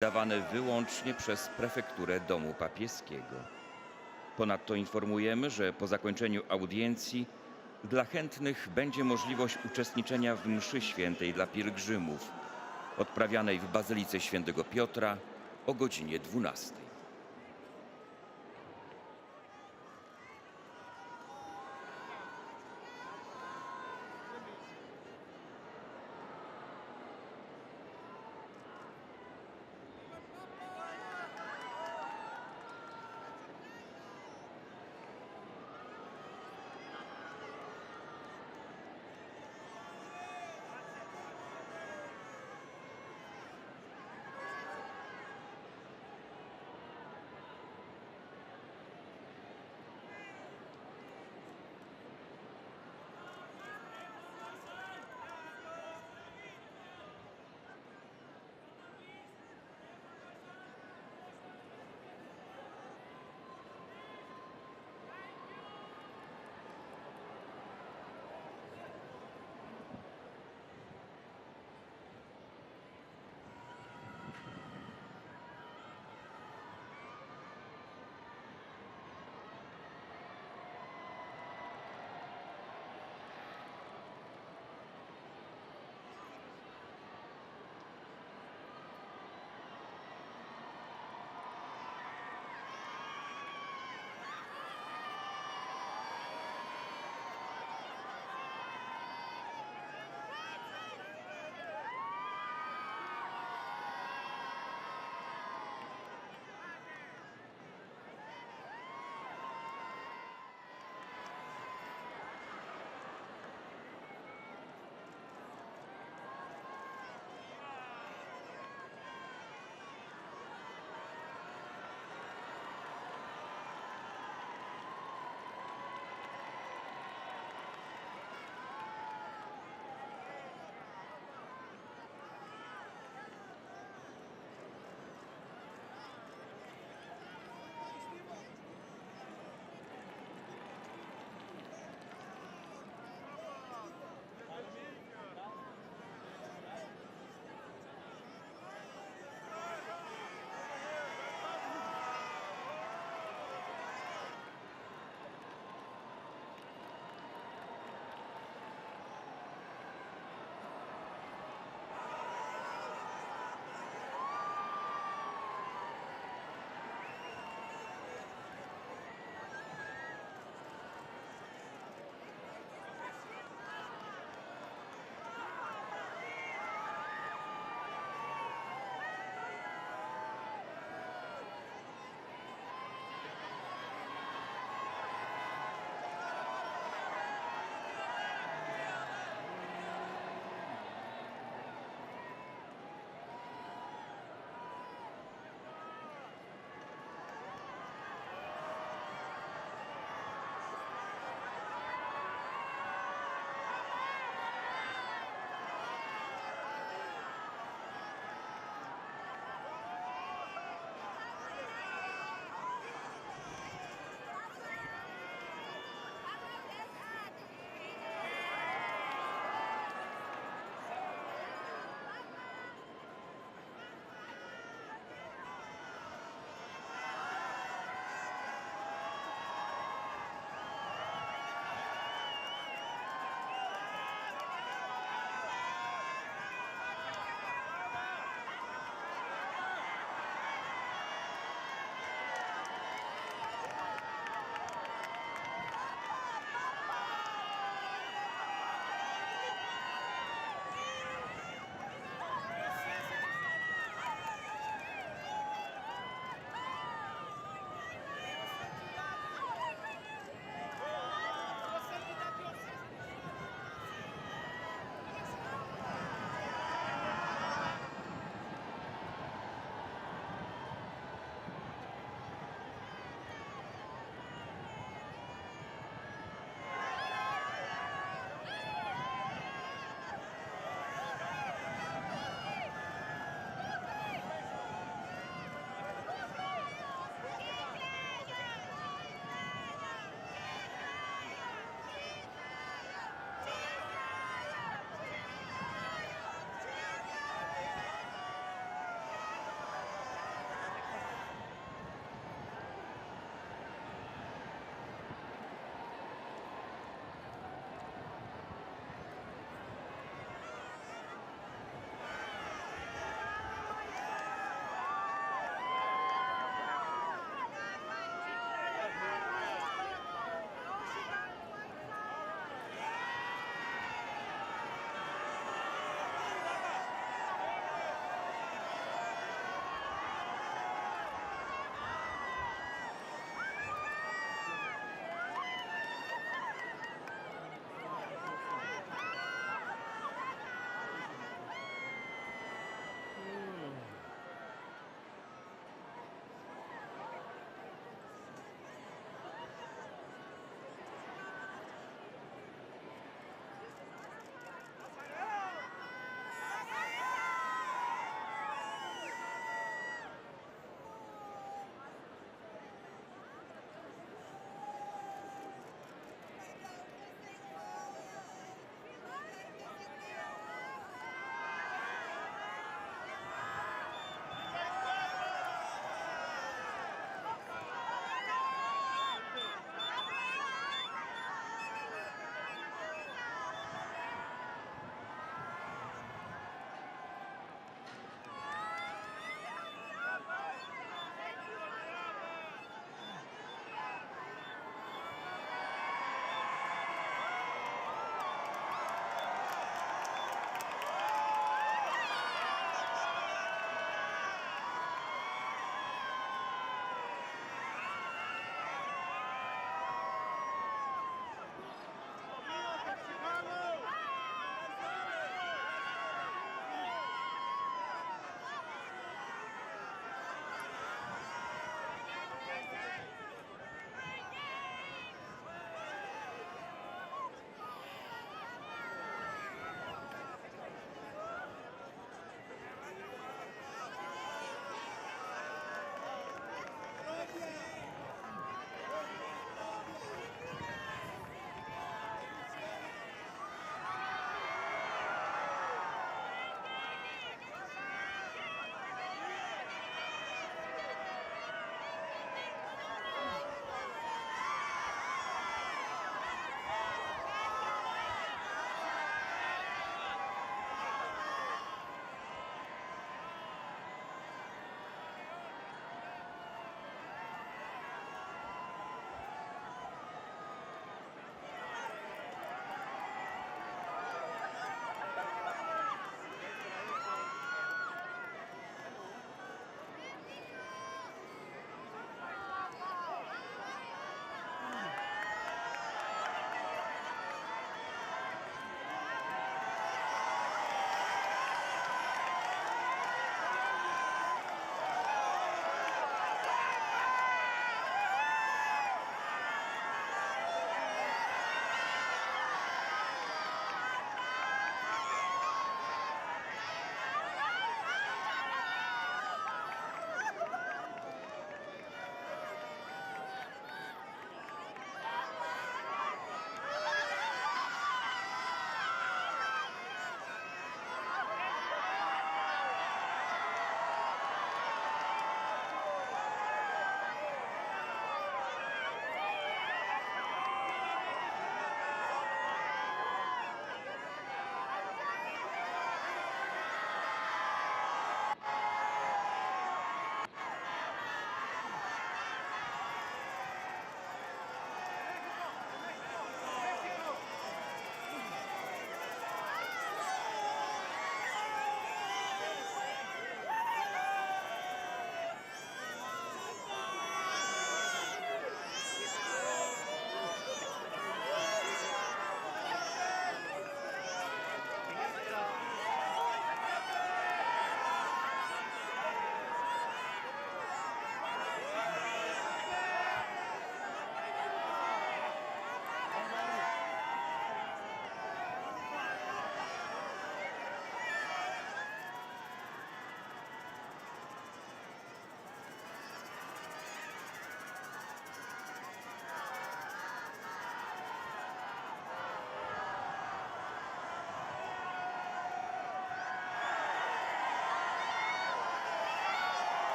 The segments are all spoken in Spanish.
dawane wyłącznie przez prefekturę Domu Papieskiego. Ponadto informujemy, że po zakończeniu audiencji dla chętnych będzie możliwość uczestniczenia w mszy świętej dla pielgrzymów, odprawianej w Bazylice Świętego Piotra o godzinie 12.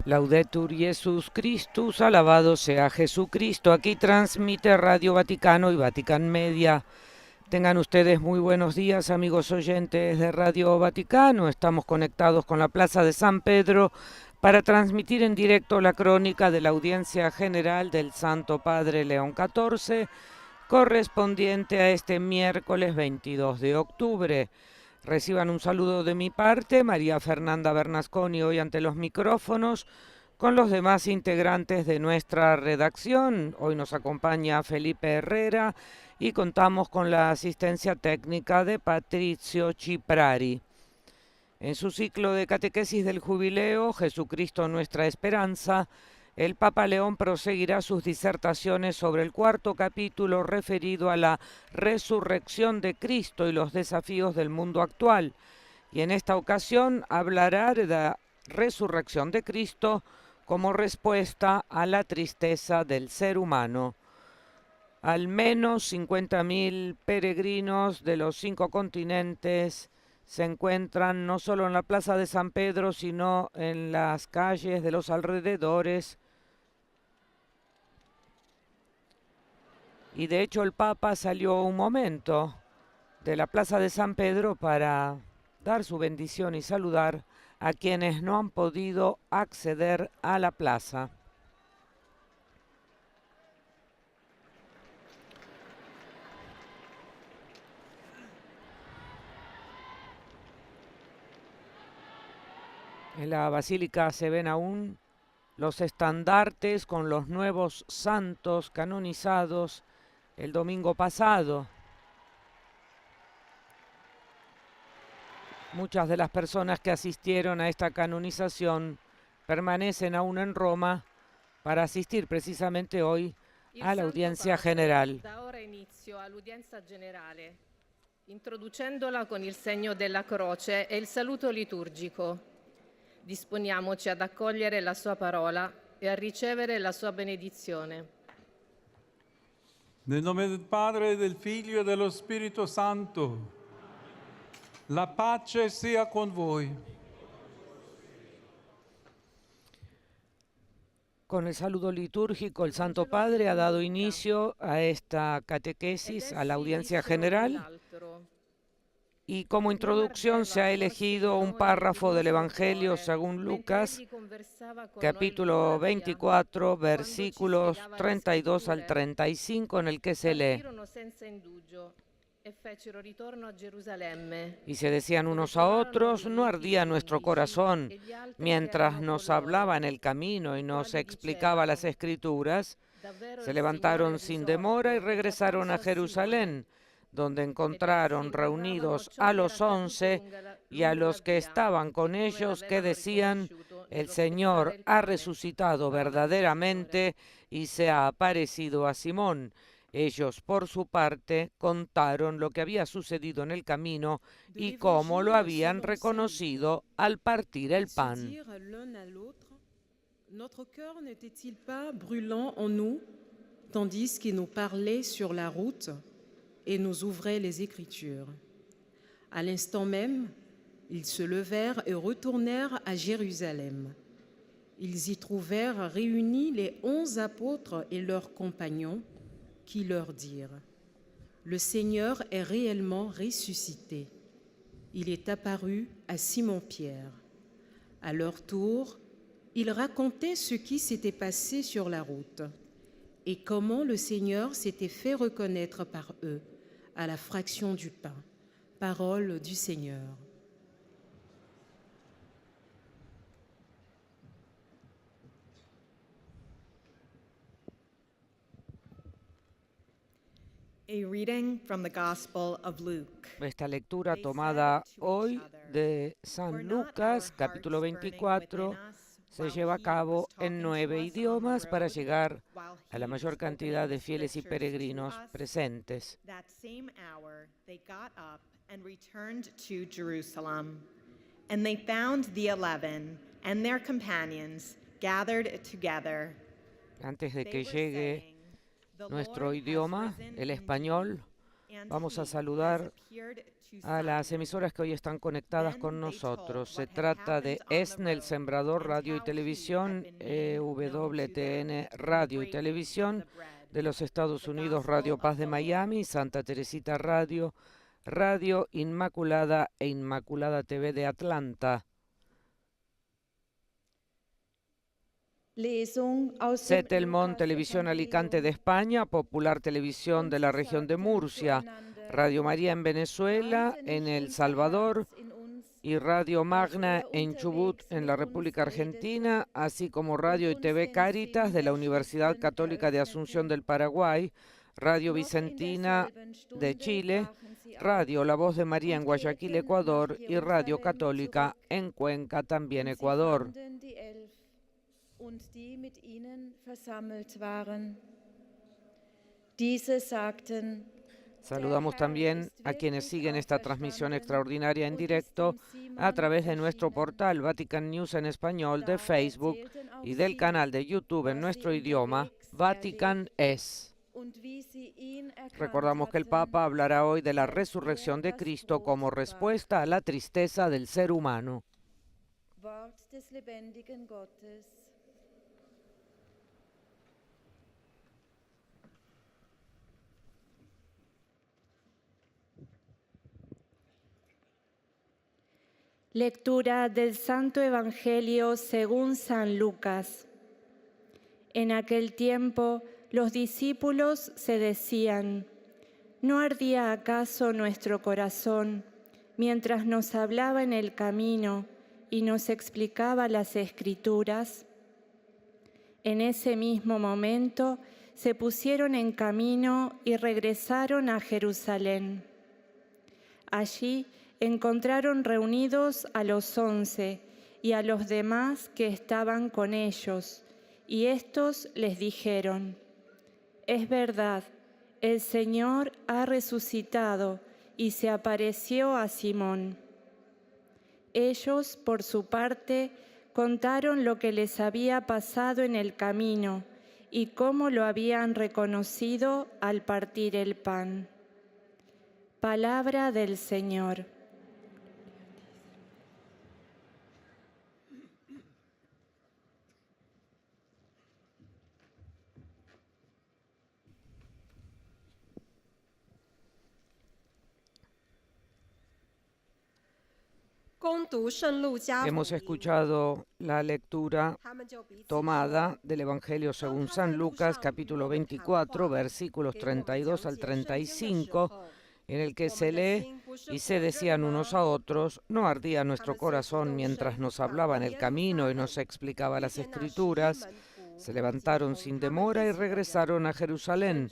Laudetur Jesus Christus, alabado sea Jesucristo. Aquí transmite Radio Vaticano y Vatican Media. Tengan ustedes muy buenos días, amigos oyentes de Radio Vaticano. Estamos conectados con la Plaza de San Pedro para transmitir en directo la crónica de la audiencia general del Santo Padre León XIV, correspondiente a este miércoles 22 de octubre. Reciban un saludo de mi parte, María Fernanda Bernasconi, hoy ante los micrófonos, con los demás integrantes de nuestra redacción. Hoy nos acompaña Felipe Herrera y contamos con la asistencia técnica de Patricio Ciprari. En su ciclo de catequesis del jubileo, Jesucristo nuestra esperanza, el Papa León proseguirá sus disertaciones sobre el cuarto capítulo referido a la resurrección de Cristo y los desafíos del mundo actual. Y en esta ocasión hablará de la resurrección de Cristo como respuesta a la tristeza del ser humano. Al menos 50.000 peregrinos de los 5 continentes se encuentran no solo en la Plaza de San Pedro, sino en las calles de los alrededores. Y de hecho el Papa salió un momento de la Plaza de San Pedro para dar su bendición y saludar a quienes no han podido acceder a la plaza. En la basílica se ven aún los estandartes con los nuevos santos canonizados el domingo pasado. Muchas de las personas que asistieron a esta canonización permanecen aún en Roma para asistir precisamente hoy a la audiencia general. Da ora inizio all'udienza generale, introducendola con il segno della croce e il saluto liturgico. Disponiamoci ad accogliere la sua parola e a ricevere la sua benedizione. Nel nome del Padre, del Figlio e dello Spirito Santo. La pace sia con voi. Con el saludo litúrgico, el Santo Padre ha dado inicio a esta catequesis, a la audiencia general, y como introducción se ha elegido un párrafo del Evangelio según Lucas, capítulo 24, versículos 32 al 35, en el que se lee: y se decían unos a otros, ¿no ardía nuestro corazón mientras nos hablaba en el camino y nos explicaba las Escrituras? Se levantaron sin demora y regresaron a Jerusalén, donde encontraron reunidos a los 11 y a los que estaban con ellos, que decían: el Señor ha resucitado verdaderamente y se ha aparecido a Simón. Ellos, por su parte, contaron lo que había sucedido en el camino y cómo lo habían reconocido al partir el pan. Notre cœur n'était-il pas brûlant en nous, tandis qu'il nous parlait sur la route et nous ouvrait les Écritures? À l'instant même, ils se levèrent et retournèrent à Jérusalem. Ils y trouvèrent réunis les 11 apôtres et leurs compagnons, qui leur dirent: le Seigneur est réellement ressuscité. Il est apparu à Simon-Pierre. À leur tour, ils racontaient ce qui s'était passé sur la route et comment le Seigneur s'était fait reconnaître par eux à la fraction du pain. Parole du Seigneur. A reading from the Gospel of Luke. Esta lectura tomada hoy de San Lucas, capítulo 24, se lleva a cabo en 9 idiomas para llegar a la mayor cantidad de fieles y peregrinos presentes. That same hour they got up and returned to Jerusalem. And they found the 11 and their companions gathered together. Antes de que llegue nuestro idioma, el español, Vamos a saludar a las emisoras que hoy están conectadas con nosotros. Se trata de ESNE, El Sembrador Radio y Televisión, EWTN Radio y Televisión de los Estados Unidos, Radio Paz de Miami, Santa Teresita Radio, Radio Inmaculada e Inmaculada TV de Atlanta. Setelmont Televisión Alicante de España, Popular Televisión de la región de Murcia, Radio María en Venezuela, en El Salvador y Radio Magna en Chubut, en la República Argentina, así como Radio y TV Cáritas de la Universidad Católica de Asunción del Paraguay, Radio Vicentina de Chile, Radio La Voz de María en Guayaquil, Ecuador y Radio Católica en Cuenca, también Ecuador. Und die mit ihnen versammelt waren. Diese sagten: Saludamos también a quienes siguen esta transmisión extraordinaria en directo a través de nuestro portal Vatican News en español, de Facebook y del canal de YouTube en nuestro idioma, Vatican Es. Recordamos que el Papa hablará hoy de la resurrección de Cristo como respuesta a la tristeza del ser humano. Wort des lebendigen Gottes. Lectura del Santo Evangelio según San Lucas. En aquel tiempo los discípulos se decían: ¿no ardía acaso nuestro corazón mientras nos hablaba en el camino y nos explicaba las Escrituras? En ese mismo momento se pusieron en camino y regresaron a Jerusalén. Allí encontraron reunidos a los 11 y a los demás que estaban con ellos, y estos les dijeron: es verdad, el Señor ha resucitado y se apareció a Simón. Ellos, por su parte, contaron lo que les había pasado en el camino y cómo lo habían reconocido al partir el pan. Palabra del Señor. Hemos escuchado la lectura tomada del Evangelio según San Lucas, capítulo 24, versículos 32 al 35, en el que se lee: y se decían unos a otros, ¿no ardía nuestro corazón mientras nos hablaba en el camino y nos explicaba las Escrituras? Se levantaron sin demora y regresaron a Jerusalén,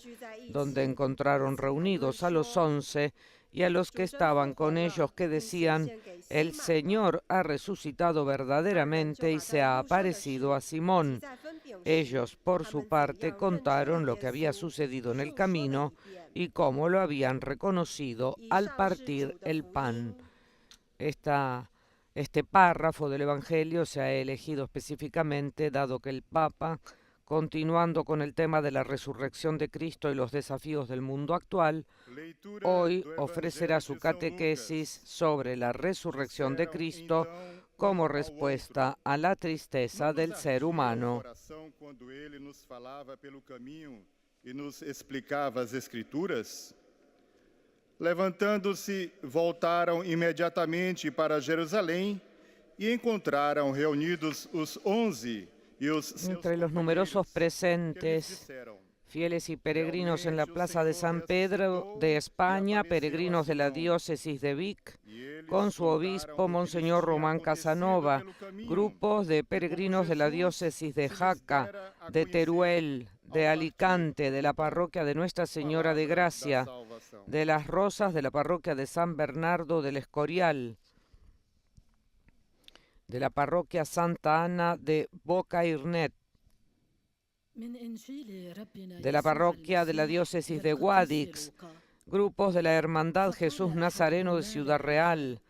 donde encontraron reunidos a los 11 y a los que estaban con ellos, que decían: el Señor ha resucitado verdaderamente y se ha aparecido a Simón. Ellos, por su parte, contaron lo que había sucedido en el camino y cómo lo habían reconocido al partir el pan. Este párrafo del Evangelio se ha elegido específicamente dado que el Papa, continuando con el tema de la resurrección de Cristo y los desafíos del mundo actual, hoy ofrecerá su catequesis sobre la resurrección de Cristo como respuesta a la tristeza del ser humano. Quando ele nos falava pelo caminho e nos explicava as Escrituras, levantando-se, voltaram imediatamente para Jerusalém e encontraram reunidos os 11 y os seus Entre los numerosos presentes, disseram: fieles y peregrinos en la Plaza de San Pedro de España, peregrinos de la diócesis de Vic, con su obispo Monseñor Román Casanova, grupos de peregrinos de la diócesis de Jaca, de Teruel, de Alicante, de la parroquia de Nuestra Señora de Gracia, de Las Rosas, de la parroquia de San Bernardo del Escorial, de la parroquia Santa Ana de Boca Irnet, de la parroquia de la diócesis de Guadix, grupos de la Hermandad Jesús Nazareno de Ciudad Real,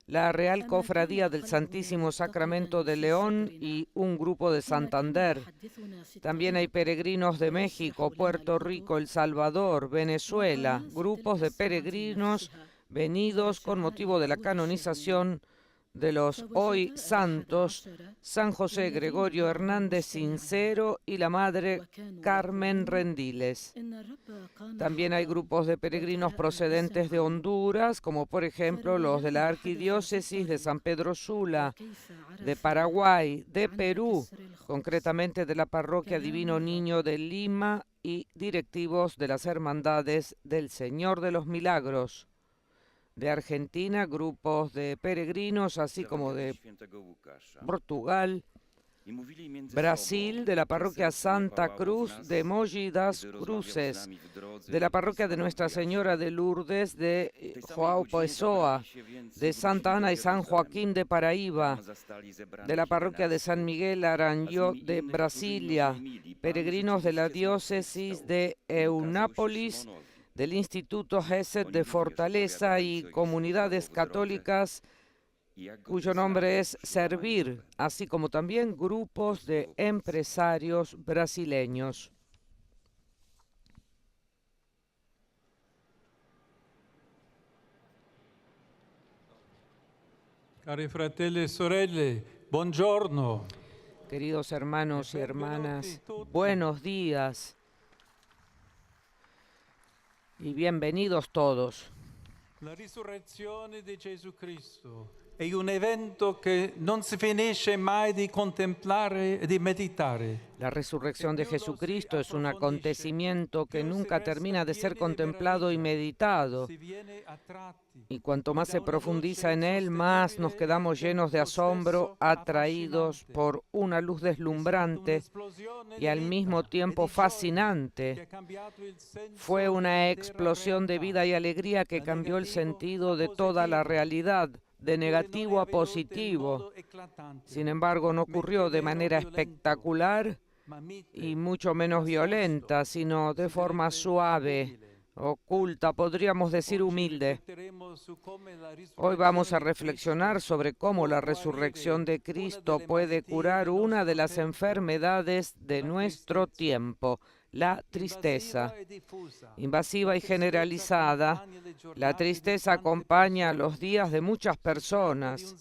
la Real Cofradía del Santísimo Sacramento de León y un grupo de Santander. También hay peregrinos de México, Puerto Rico, El Salvador, Venezuela, grupos de peregrinos venidos con motivo de la canonización de los hoy santos San José Gregorio Hernández Sincero y la Madre Carmen Rendiles. También hay grupos de peregrinos procedentes de Honduras, como por ejemplo los de la Arquidiócesis de San Pedro Sula, de Paraguay, de Perú, concretamente de la Parroquia Divino Niño de Lima, y directivos de las Hermandades del Señor de los Milagros. De Argentina, grupos de peregrinos, así como de Portugal, Brasil, de la parroquia Santa Cruz de Mogi das Cruzes, de la parroquia de Nuestra Señora de Lourdes de João Pessoa, de Santa Ana y San Joaquín de Paraíba, de la parroquia de San Miguel Aranhó de Brasilia, peregrinos de la diócesis de Eunápolis, del Instituto Gesed de Fortaleza y comunidades católicas cuyo nombre es Servir, así como también grupos de empresarios brasileños. Cari fratelli e sorelle, buongiorno. Queridos hermanos y hermanas, buenos días y bienvenidos todos. La risurrezione di Gesù Cristo è un evento che non si finisce mai di contemplare e di meditare. La resurrección de Jesucristo es un acontecimiento que nunca termina de ser contemplado y meditado. Y cuanto más se profundiza en él, más nos quedamos llenos de asombro, atraídos por una luz deslumbrante y al mismo tiempo fascinante. Fue una explosión de vida y alegría que cambió el sentido de toda la realidad, de negativo a positivo. Sin embargo, no ocurrió de manera espectacular y mucho menos violenta, sino de forma suave, oculta, podríamos decir humilde. Hoy vamos a reflexionar sobre cómo la resurrección de Cristo puede curar una de las enfermedades de nuestro tiempo, la tristeza. Invasiva y generalizada, la tristeza acompaña los días de muchas personas.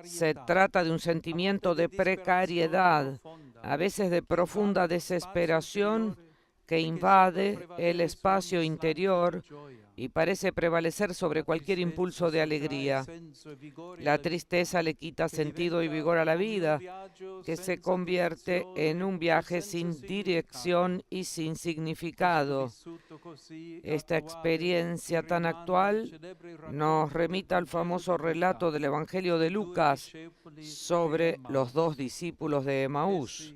Se trata de un sentimiento de precariedad, a veces de profunda desesperación, que invade el espacio interior y parece prevalecer sobre cualquier impulso de alegría. La tristeza le quita sentido y vigor a la vida, que se convierte en un viaje sin dirección y sin significado. Esta experiencia tan actual nos remite al famoso relato del Evangelio de Lucas sobre los dos discípulos de Emaús.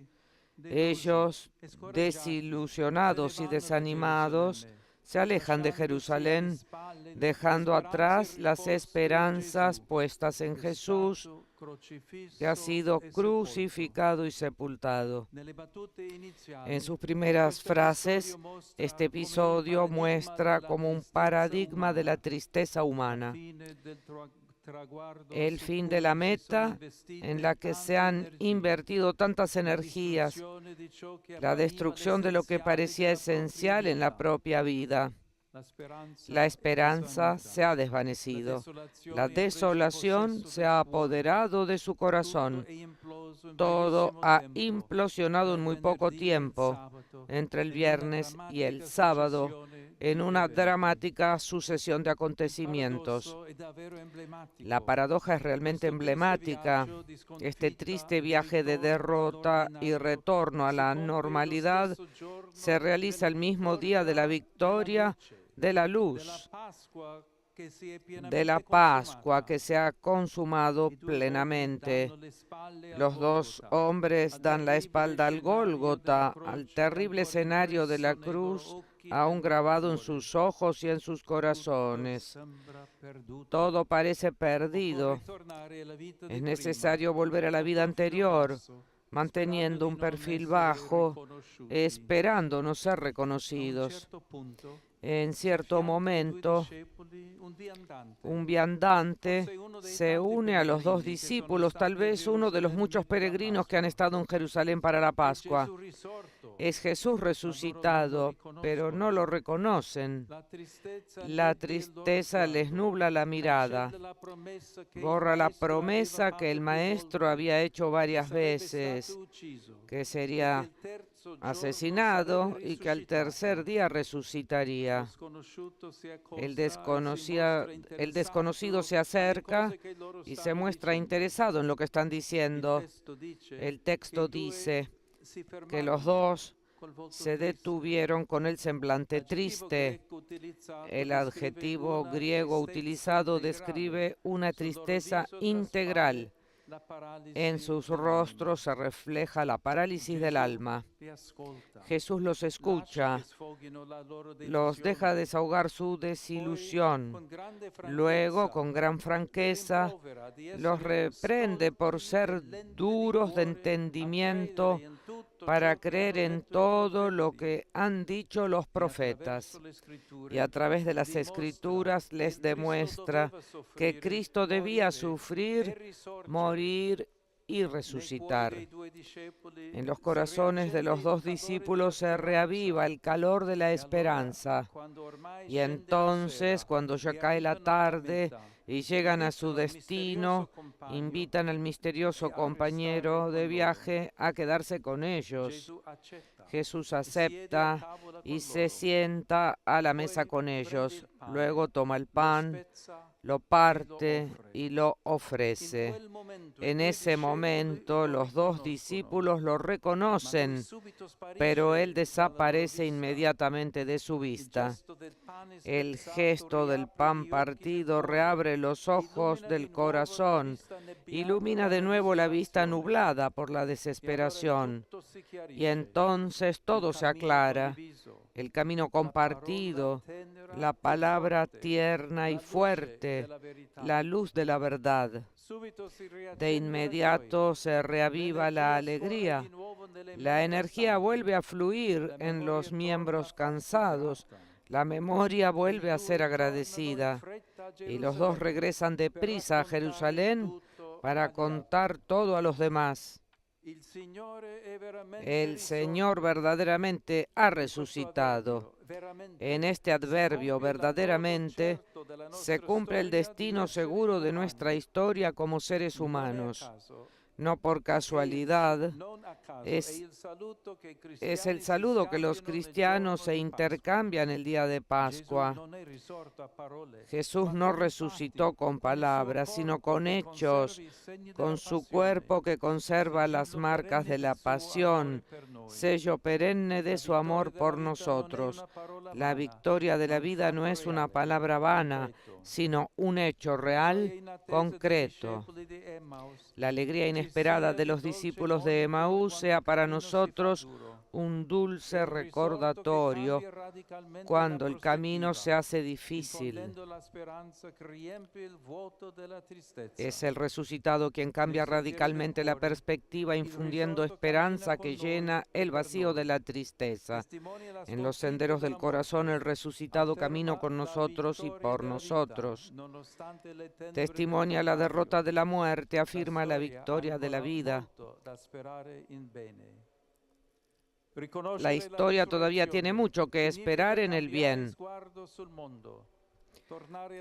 Ellos, desilusionados y desanimados, se alejan de Jerusalén, dejando atrás las esperanzas puestas en Jesús, que ha sido crucificado y sepultado. En sus primeras frases, este episodio muestra como un paradigma de la tristeza humana. El fin de la meta en la que se han invertido tantas energías, la destrucción de lo que parecía esencial en la propia vida. La esperanza se ha desvanecido, la desolación se ha apoderado de su corazón. Todo ha implosionado en muy poco tiempo, entre el viernes y el sábado, en una dramática sucesión de acontecimientos. La paradoja es realmente emblemática. Este triste viaje de derrota y retorno a la normalidad se realiza el mismo día de la victoria de la luz, de la Pascua que se ha consumado plenamente. Los dos hombres dan la espalda al Gólgota, al terrible escenario de la cruz, aún grabado en sus ojos y en sus corazones. Todo parece perdido. Es necesario volver a la vida anterior, manteniendo un perfil bajo, esperando no ser reconocidos. En cierto momento, un viandante se une a los dos discípulos, tal vez uno de los muchos peregrinos que han estado en Jerusalén para la Pascua. Es Jesús resucitado, pero no lo reconocen. La tristeza les nubla la mirada, borra la promesa que el Maestro había hecho varias veces, que sería asesinado y que al tercer día resucitaría. El desconocido se acerca y se muestra interesado en lo que están diciendo. El texto dice que los dos se detuvieron con el semblante triste. El adjetivo griego utilizado describe una tristeza integral. En sus rostros se refleja la parálisis del alma. Jesús los escucha, los deja desahogar su desilusión. Luego, con gran franqueza, los reprende por ser duros de entendimiento para creer en todo lo que han dicho los profetas. Y a través de las Escrituras les demuestra que Cristo debía sufrir, morir y resucitar. En los corazones de los dos discípulos se reaviva el calor de la esperanza. Y entonces, cuando ya cae la tarde y llegan a su destino, invitan al misterioso compañero de viaje a quedarse con ellos. Jesús acepta y se sienta a la mesa con ellos. Luego toma el pan, lo parte y lo ofrece. En ese momento los dos discípulos lo reconocen, pero él desaparece inmediatamente de su vista. El gesto del pan partido reabre los ojos del corazón, ilumina de nuevo la vista nublada por la desesperación, y entonces todo se aclara. El camino compartido, la palabra tierna y fuerte, la luz de la verdad. De inmediato se reaviva la alegría. La energía vuelve a fluir en los miembros cansados. La memoria vuelve a ser agradecida. Y los dos regresan deprisa a Jerusalén para contar todo a los demás. El Señor verdaderamente ha resucitado. En este adverbio verdaderamente se cumple el destino seguro de nuestra historia como seres humanos. No por casualidad, es el saludo que los cristianos se intercambian el día de Pascua. Jesús no resucitó con palabras, sino con hechos, con su cuerpo que conserva las marcas de la pasión, sello perenne de su amor por nosotros. La victoria de la vida no es una palabra vana, sino un hecho real, concreto. La alegría inesperada de los discípulos de Emaús sea para nosotros un dulce recordatorio cuando el camino se hace difícil. Es el resucitado quien cambia radicalmente la perspectiva, infundiendo esperanza que llena el vacío de la tristeza. En los senderos del corazón, el resucitado camina con nosotros y por nosotros. Testimonia la derrota de la muerte, afirma la victoria de la vida. La historia todavía tiene mucho que esperar en el bien.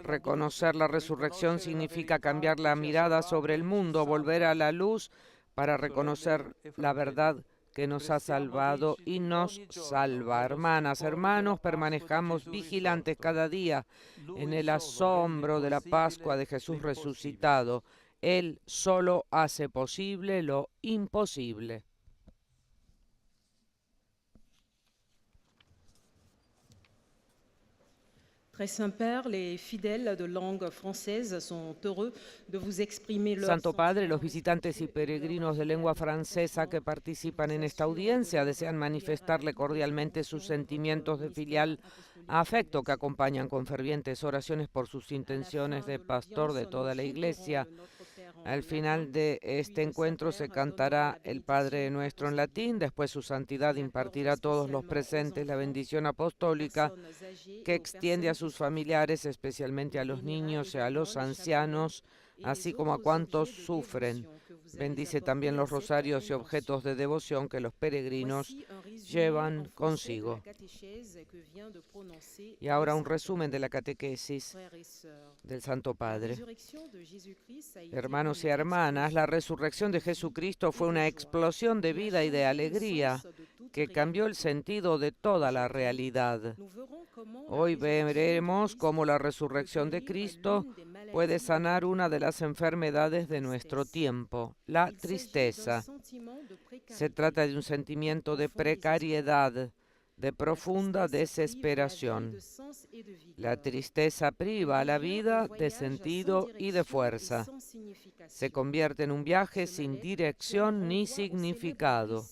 Reconocer la resurrección significa cambiar la mirada sobre el mundo, volver a la luz para reconocer la verdad que nos ha salvado y nos salva. Hermanas, hermanos, permanezcamos vigilantes cada día en el asombro de la Pascua de Jesús resucitado. Él solo hace posible lo imposible. Très Saint-Père, les fidèles de langue française sont heureux de vous exprimer leur Santo Padre, los visitantes y peregrinos de lengua francesa que participan en esta audiencia desean manifestarle cordialmente sus sentimientos de filial afecto que acompañan con fervientes oraciones por sus intenciones de pastor de toda la Iglesia. Al final de este encuentro se cantará el Padre Nuestro en latín, después su santidad impartirá a todos los presentes la bendición apostólica que extiende a sus familiares, especialmente a los niños y a los ancianos, así como a cuantos sufren. Bendice también los rosarios y objetos de devoción que los peregrinos llevan consigo. Y ahora un resumen de la catequesis del Santo Padre. Hermanos y hermanas, la resurrección de Jesucristo fue una explosión de vida y de alegría que cambió el sentido de toda la realidad. Hoy veremos cómo la resurrección de Cristo puede sanar una de las enfermedades de nuestro tiempo, la tristeza. Se trata de un sentimiento de precariedad, de profunda desesperación. La tristeza priva a la vida de sentido y de fuerza. Se convierte en un viaje sin dirección ni significado.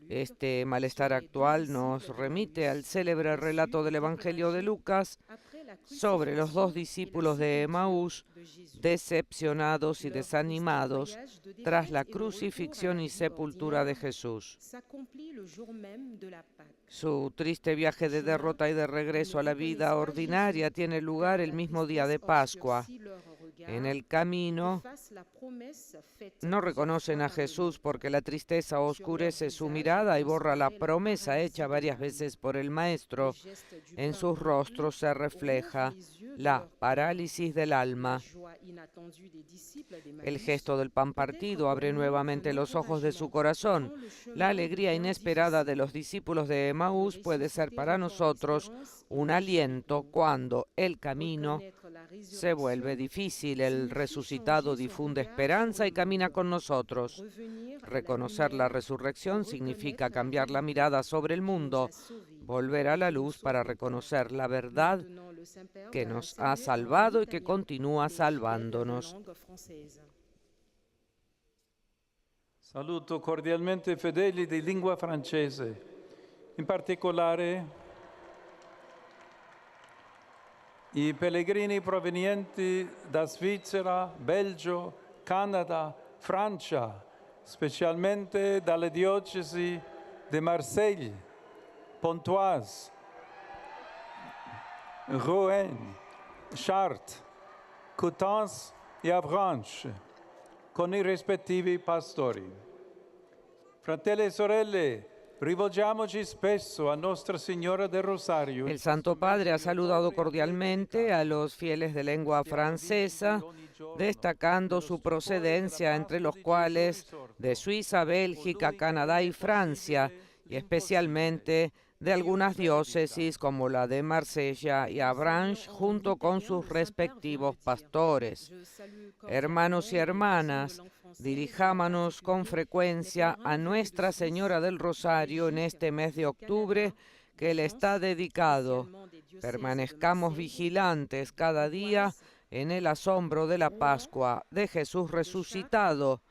Este malestar actual nos remite al célebre relato del Evangelio de Lucas sobre los 2 discípulos de Emaús, decepcionados y desanimados tras la crucifixión y sepultura de Jesús. Su triste viaje de derrota y de regreso a la vida ordinaria tiene lugar el mismo día de Pascua. En el camino no reconocen a Jesús porque la tristeza oscurece su mirada y borra la promesa hecha varias veces por el Maestro. En sus rostros se refleja la parálisis del alma. El gesto del pan partido abre nuevamente los ojos de su corazón. La alegría inesperada de los discípulos de Emaús puede ser para nosotros un aliento cuando el camino se vuelve difícil. El resucitado difunde esperanza y camina con nosotros. Reconocer la resurrección significa cambiar la mirada sobre el mundo, volver a la luz para reconocer la verdad que nos ha salvado y que continúa salvándonos. Saluto cordialmente fedeli di lingua francese, in particolare i pellegrini provenienti da Svizzera, Belgio, Canada, Francia, specialmente dalle diocesi di Marseille, Pontoise, Rouen, Chartres, Coutances e Avranches, con i rispettivi pastori. Fratelli e sorelle, rivolgiamoci spesso a Nostra Signora del Rosario. El Santo Padre ha saludado cordialmente a los fieles de lengua francesa, destacando su procedencia, entre los cuales de Suiza, Bélgica, Canadá y Francia, y especialmente de algunas diócesis como la de Marsella y Avranches, junto con sus respectivos pastores. Hermanos y hermanas, dirijámonos con frecuencia a Nuestra Señora del Rosario en este mes de octubre que le está dedicado. Permanezcamos vigilantes cada día en el asombro de la Pascua de Jesús resucitado,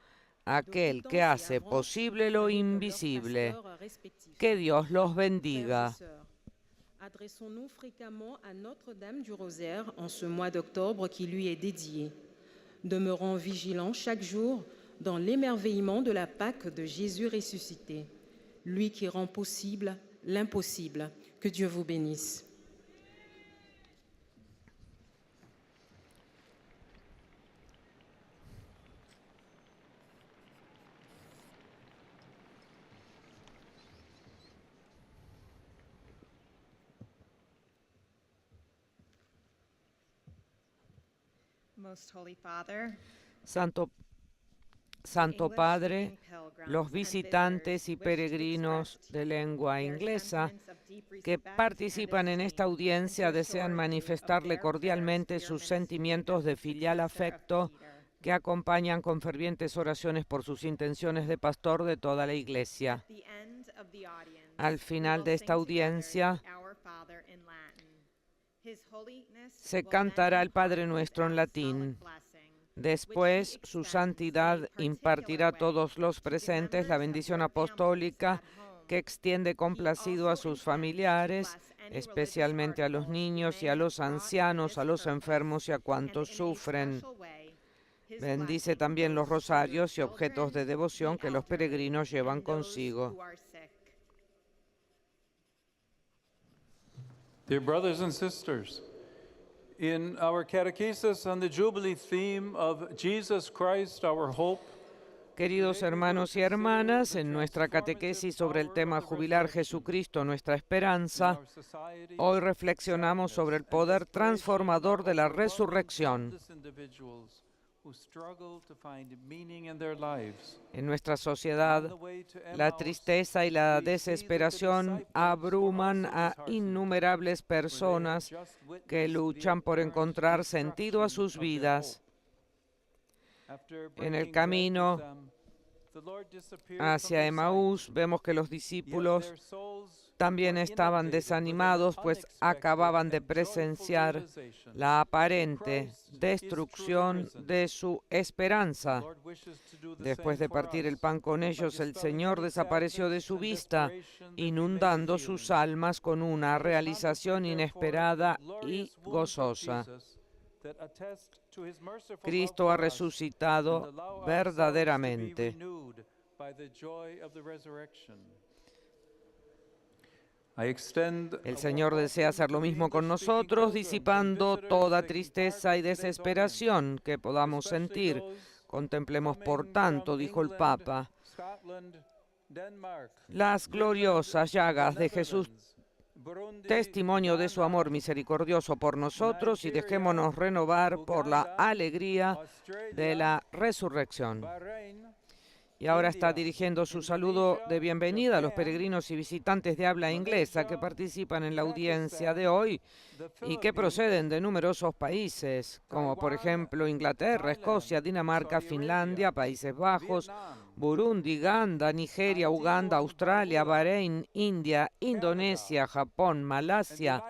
aquel que hace posible lo invisible. Que Dios los bendiga. Adressons-nous fréquemment à Notre-Dame du Rosaire en ce mois d'octobre qui lui est dédié. Demeurons vigilants chaque jour dans l'émerveillement de la Pâque de Jésus ressuscité, lui qui rend possible l'impossible. Que Dieu vous bénisse. Most Holy Father, Santo Padre, los visitantes y peregrinos de lengua inglesa que participan en esta audiencia desean manifestarle cordialmente sus sentimientos de filial afecto que acompañan con fervientes oraciones por sus intenciones de pastor de toda la Iglesia. Al final de esta audiencia se cantará el Padre Nuestro en latín. Después, su santidad impartirá a todos los presentes la bendición apostólica que extiende complacido a sus familiares, especialmente a los niños y a los ancianos, a los enfermos y a cuantos sufren. his Bendice blessing también los goes to rosarios y your objetos de children, devoción the que los elderly, peregrinos llevan and those consigo. who are sick. Dear brothers and sisters, in our catechesis on the Jubilee theme of Jesus Christ, our hope, Queridos hermanos y hermanas, en nuestra catequesis sobre el tema jubilar Jesucristo, nuestra esperanza, hoy reflexionamos sobre el poder transformador de la resurrección. En nuestra sociedad, la tristeza y la desesperación abruman a innumerables personas que luchan por encontrar sentido a sus vidas. En el camino hacia Emaús vemos que los discípulos también estaban desanimados, pues acababan de presenciar la aparente destrucción de su esperanza. Después de partir el pan con ellos, el Señor desapareció de su vista, inundando sus almas con una realización inesperada y gozosa. Cristo ha resucitado verdaderamente. El Señor desea hacer lo mismo con nosotros, disipando toda tristeza y desesperación que podamos sentir. Contemplemos, por tanto, dijo el Papa, las gloriosas llagas de Jesús, testimonio de su amor misericordioso por nosotros, y dejémonos renovar por la alegría de la resurrección. Y ahora está dirigiendo su saludo de bienvenida a los peregrinos y visitantes de habla inglesa que participan en la audiencia de hoy y que proceden de numerosos países, como por ejemplo Inglaterra, Escocia, Dinamarca, Finlandia, Países Bajos, Burundi, Ghana, Nigeria, Uganda, Australia, Bahrein, India, Indonesia, Japón, Malasia,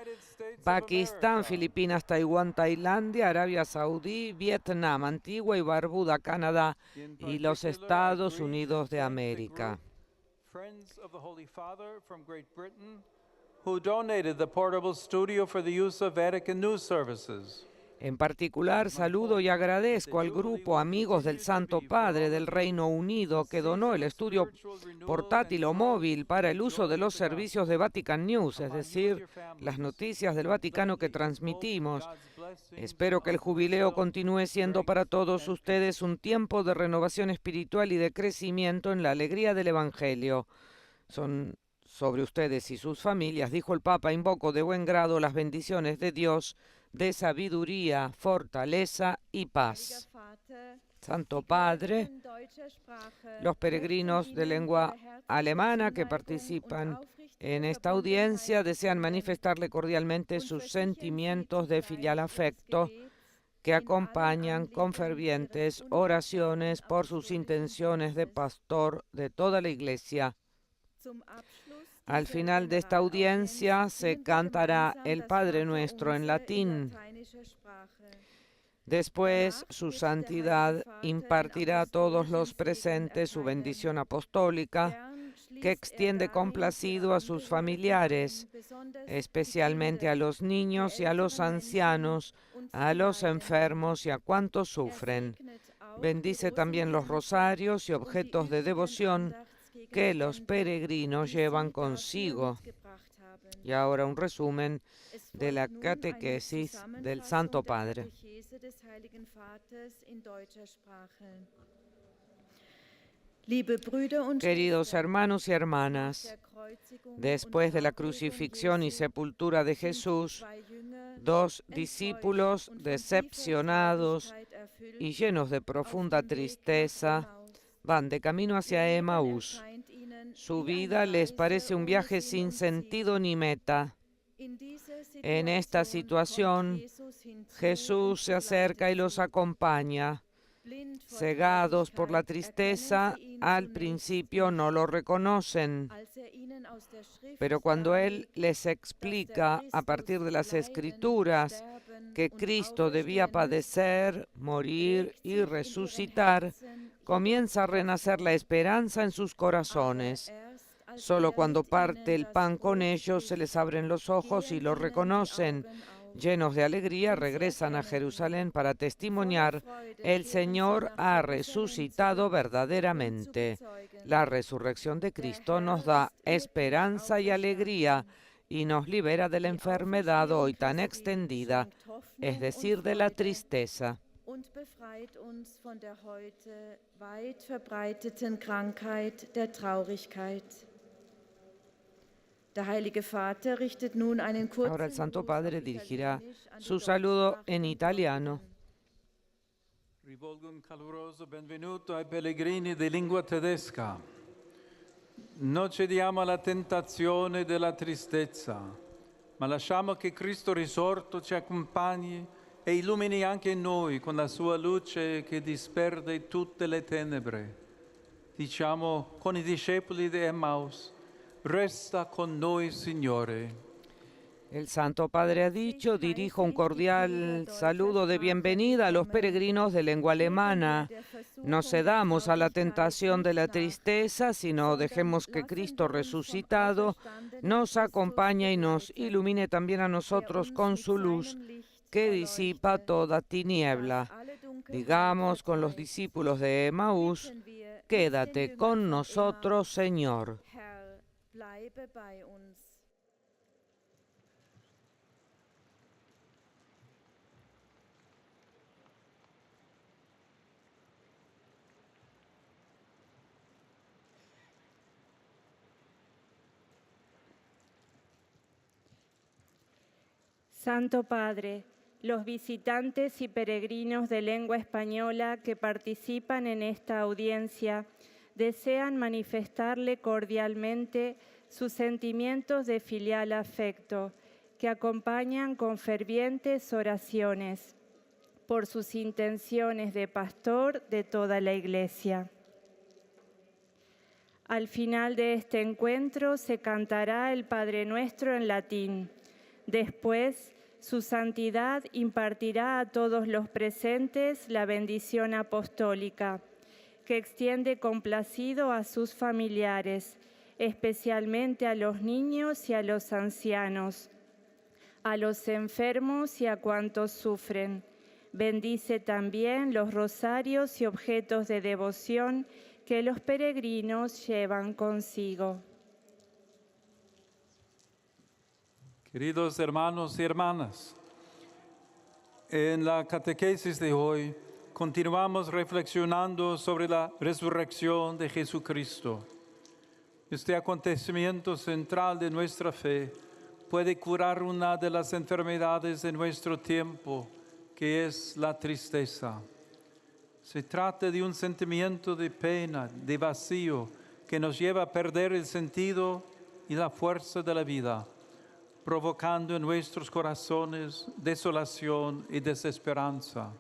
Pakistán, Filipinas, Taiwán, Tailandia, Arabia Saudí, Vietnam, Antigua y Barbuda, Canadá y los Estados Unidos de América. Who donated the portable studio for the use of Vatican News Services. En particular, saludo y agradezco al grupo Amigos del Santo Padre del Reino Unido que donó el estudio portátil o móvil para el uso de los servicios de Vatican News, es decir, las noticias del Vaticano que transmitimos. Espero que el jubileo continúe siendo para todos ustedes un tiempo de renovación espiritual y de crecimiento en la alegría del Evangelio. Son sobre ustedes y sus familias, dijo el Papa, invoco de buen grado las bendiciones de Dios, de sabiduría, fortaleza y paz. Santo Padre, los peregrinos de lengua alemana que participan en esta audiencia desean manifestarle cordialmente sus sentimientos de filial afecto que acompañan con fervientes oraciones por sus intenciones de pastor de toda la Iglesia. Al final de esta audiencia se cantará el Padre Nuestro en latín. Después, su santidad impartirá a todos los presentes su bendición apostólica, que extiende complacido a sus familiares, especialmente a los niños y a los ancianos, a los enfermos y a cuantos sufren. Bendice también los rosarios y objetos de devoción que los peregrinos llevan consigo. Y ahora un resumen de la catequesis del Santo Padre. Queridos hermanos y hermanas, después de la crucifixión y sepultura de Jesús, dos discípulos decepcionados y llenos de profunda tristeza van de camino hacia Emaús. Su vida les parece un viaje sin sentido ni meta. En esta situación, Jesús se acerca y los acompaña. Cegados por la tristeza, al principio no lo reconocen. Pero cuando Él les explica a partir de las Escrituras que Cristo debía padecer, morir y resucitar, comienza a renacer la esperanza en sus corazones. Solo cuando parte el pan con ellos se les abren los ojos y lo reconocen. llenos de alegría, regresan a Jerusalén para testimoniar: el Señor ha resucitado verdaderamente. La resurrección de Cristo nos da esperanza y alegría y nos libera de la enfermedad hoy tan extendida, es decir, de la tristeza. Und befreit uns von der heute weit verbreiteten Krankheit der Traurigkeit. Der Heilige Vater richtet nun einen kurzen Ahora el Santo Gruß Padre auf dirigirá Italienisch an die su saludo Deutschsprachigen en italiano. Rivolgo un caloroso benvenuto ai pellegrini di lingua tedesca. Non cediamo alla tentazione della tristezza, ma lasciamo che Cristo risorto ci accompagni e illumini anche noi con la sua luce che disperde tutte le tenebre. Diciamo con i discepoli di Emmaus: resta con noi, Signore. El Santo Padre ha dicho: dirijo un cordial saludo de bienvenida a los peregrinos de lengua alemana. No cedamos a la tentación de la tristeza, sino dejemos que Cristo resucitado nos acompañe y nos ilumine también a nosotros con su luz, que disipa toda tiniebla. Digamos con los discípulos de Emaús: quédate con nosotros, Señor. Herr, bleibe bei uns. Santo Padre, los visitantes y peregrinos de lengua española que participan en esta audiencia desean manifestarle cordialmente sus sentimientos de filial afecto, que acompañan con fervientes oraciones por sus intenciones de pastor de toda la Iglesia. Al final de este encuentro se cantará el Padre Nuestro en latín. Después, su santidad impartirá a todos los presentes la bendición apostólica, que extiende complacido a sus familiares, especialmente a los niños y a los ancianos, a los enfermos y a cuantos sufren. Bendice también los rosarios y objetos de devoción que los peregrinos llevan consigo. Queridos hermanos y hermanas, en la catequesis de hoy continuamos reflexionando sobre la resurrección de Jesucristo. Este acontecimiento central de nuestra fe puede curar una de las enfermedades de nuestro tiempo, que es la tristeza. Se trata de un sentimiento de pena, de vacío, que nos lleva a perder el sentido y la fuerza de la vida, provocando en nuestros corazones desolación y desesperanza.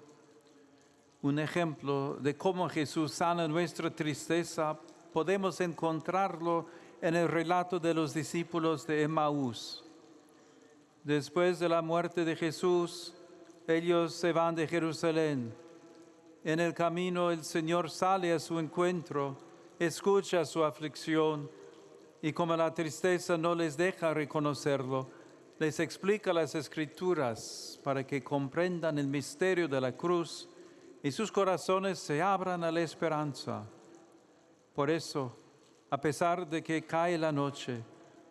Un ejemplo de cómo Jesús sana nuestra tristeza podemos encontrarlo en el relato de los discípulos de Emaús. Después de la muerte de Jesús, ellos se van de Jerusalén. En el camino el Señor sale a su encuentro, escucha su aflicción y como la tristeza no les deja reconocerlo, les explica las Escrituras para que comprendan el misterio de la cruz y sus corazones se abran a la esperanza. Por eso, a pesar de que cae la noche,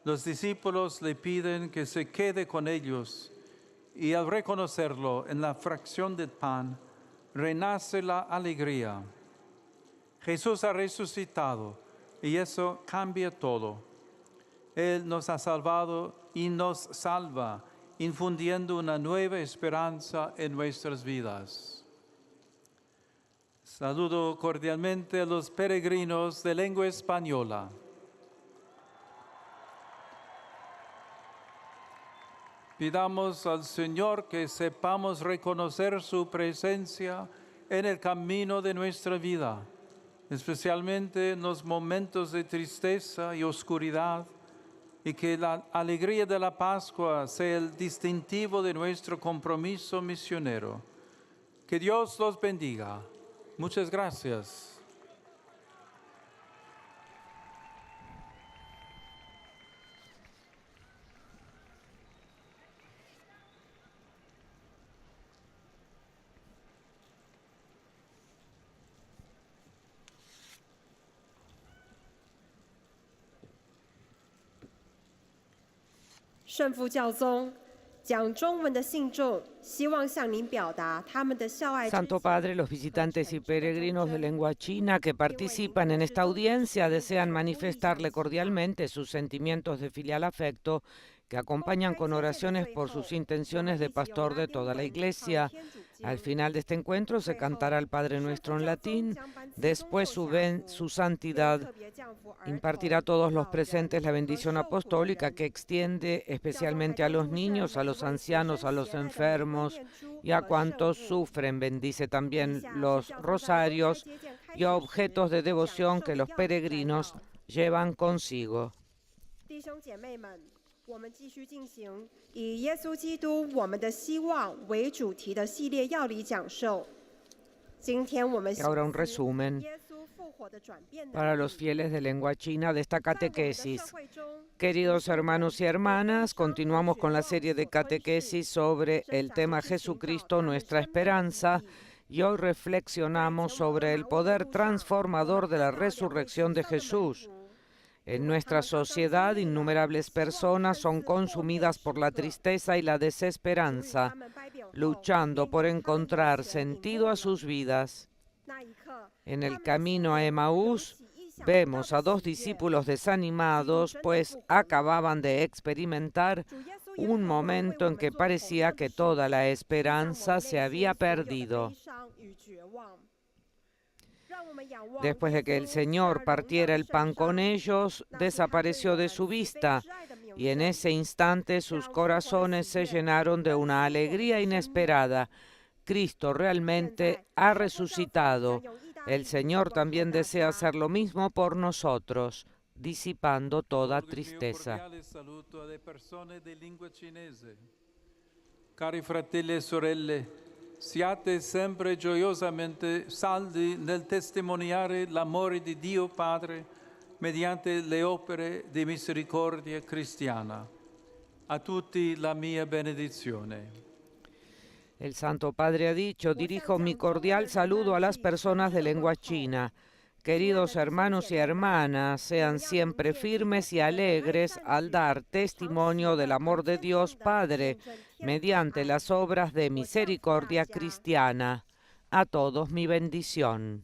los discípulos le piden que se quede con ellos y al reconocerlo en la fracción del pan, renace la alegría. Jesús ha resucitado y eso cambia todo. Él nos ha salvado y nos salva, infundiendo una nueva esperanza en nuestras vidas. Saludo cordialmente a los peregrinos de lengua española. Pidamos al Señor que sepamos reconocer su presencia en el camino de nuestra vida, especialmente en los momentos de tristeza y oscuridad, y que la alegría de la Pascua sea el distintivo de nuestro compromiso misionero. Que Dios los bendiga. Muchas gracias. 圣父教宗讲中文的信众希望向您表达他们的孝爱之 Santo 情 Padre, los visitantes y peregrinos de lengua china que participan en esta audiencia desean manifestarle cordialmente sus sentimientos de filial afecto que acompañan con oraciones por sus intenciones de pastor de toda la Iglesia. Al final de este encuentro se cantará el Padre Nuestro en latín. Después su santidad impartirá a todos los presentes la bendición apostólica que extiende especialmente a los niños, a los ancianos, a los enfermos y a cuantos sufren. Bendice también los rosarios y objetos de devoción que los peregrinos llevan consigo. 弟兄姐妹们，我们继续进行以耶稣基督我们的希望为主题的系列要理讲授。今天我们 Y ahora un resumen 耶稣复活的转变的 para los fieles de lengua china de esta 在我们的 catequesis. 社会中 Queridos hermanos y hermanas, continuamos con la serie de catequesis sobre el tema Jesucristo, nuestra esperanza, y hoy reflexionamos sobre el poder transformador de la resurrección de Jesús. En nuestra sociedad, innumerables personas son consumidas por la tristeza y la desesperanza, luchando por encontrar sentido a sus vidas. 那一刻， En el camino a Emaús, vemos a dos discípulos desanimados, pues acababan de experimentar un momento en que parecía que toda la esperanza se había perdido. Después de que el Señor partiera el pan con ellos, desapareció de su vista, y en ese instante sus corazones se llenaron de una alegría inesperada. Cristo realmente ha resucitado. El Señor también desea hacer lo mismo por nosotros, disipando toda tristeza. Saluto alle persone di lingua cinese. Cari fratelli e sorelle, siate sempre gioiosamente saldi nel testimoniare l'amore di Dio Padre mediante le opere di misericordia cristiana. A tutti la mia benedizione. El Santo Padre ha dicho: dirijo mi cordial saludo a las personas de lengua china. Queridos hermanos y hermanas, sean siempre firmes y alegres al dar testimonio del amor de Dios Padre mediante las obras de misericordia cristiana. A todos mi bendición.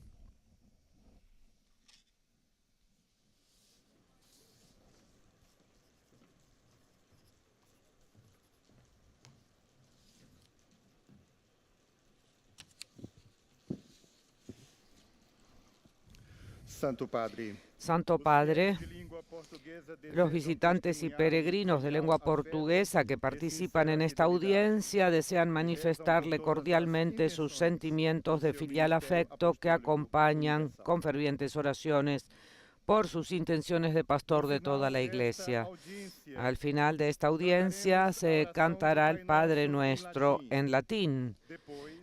Santo Padre, los visitantes y peregrinos de lengua portuguesa que participan en esta audiencia desean manifestarle cordialmente sus sentimientos de filial afecto que acompañan con fervientes oraciones por sus intenciones de pastor de toda la Iglesia. Al final de esta audiencia se cantará el Padre Nuestro en latín.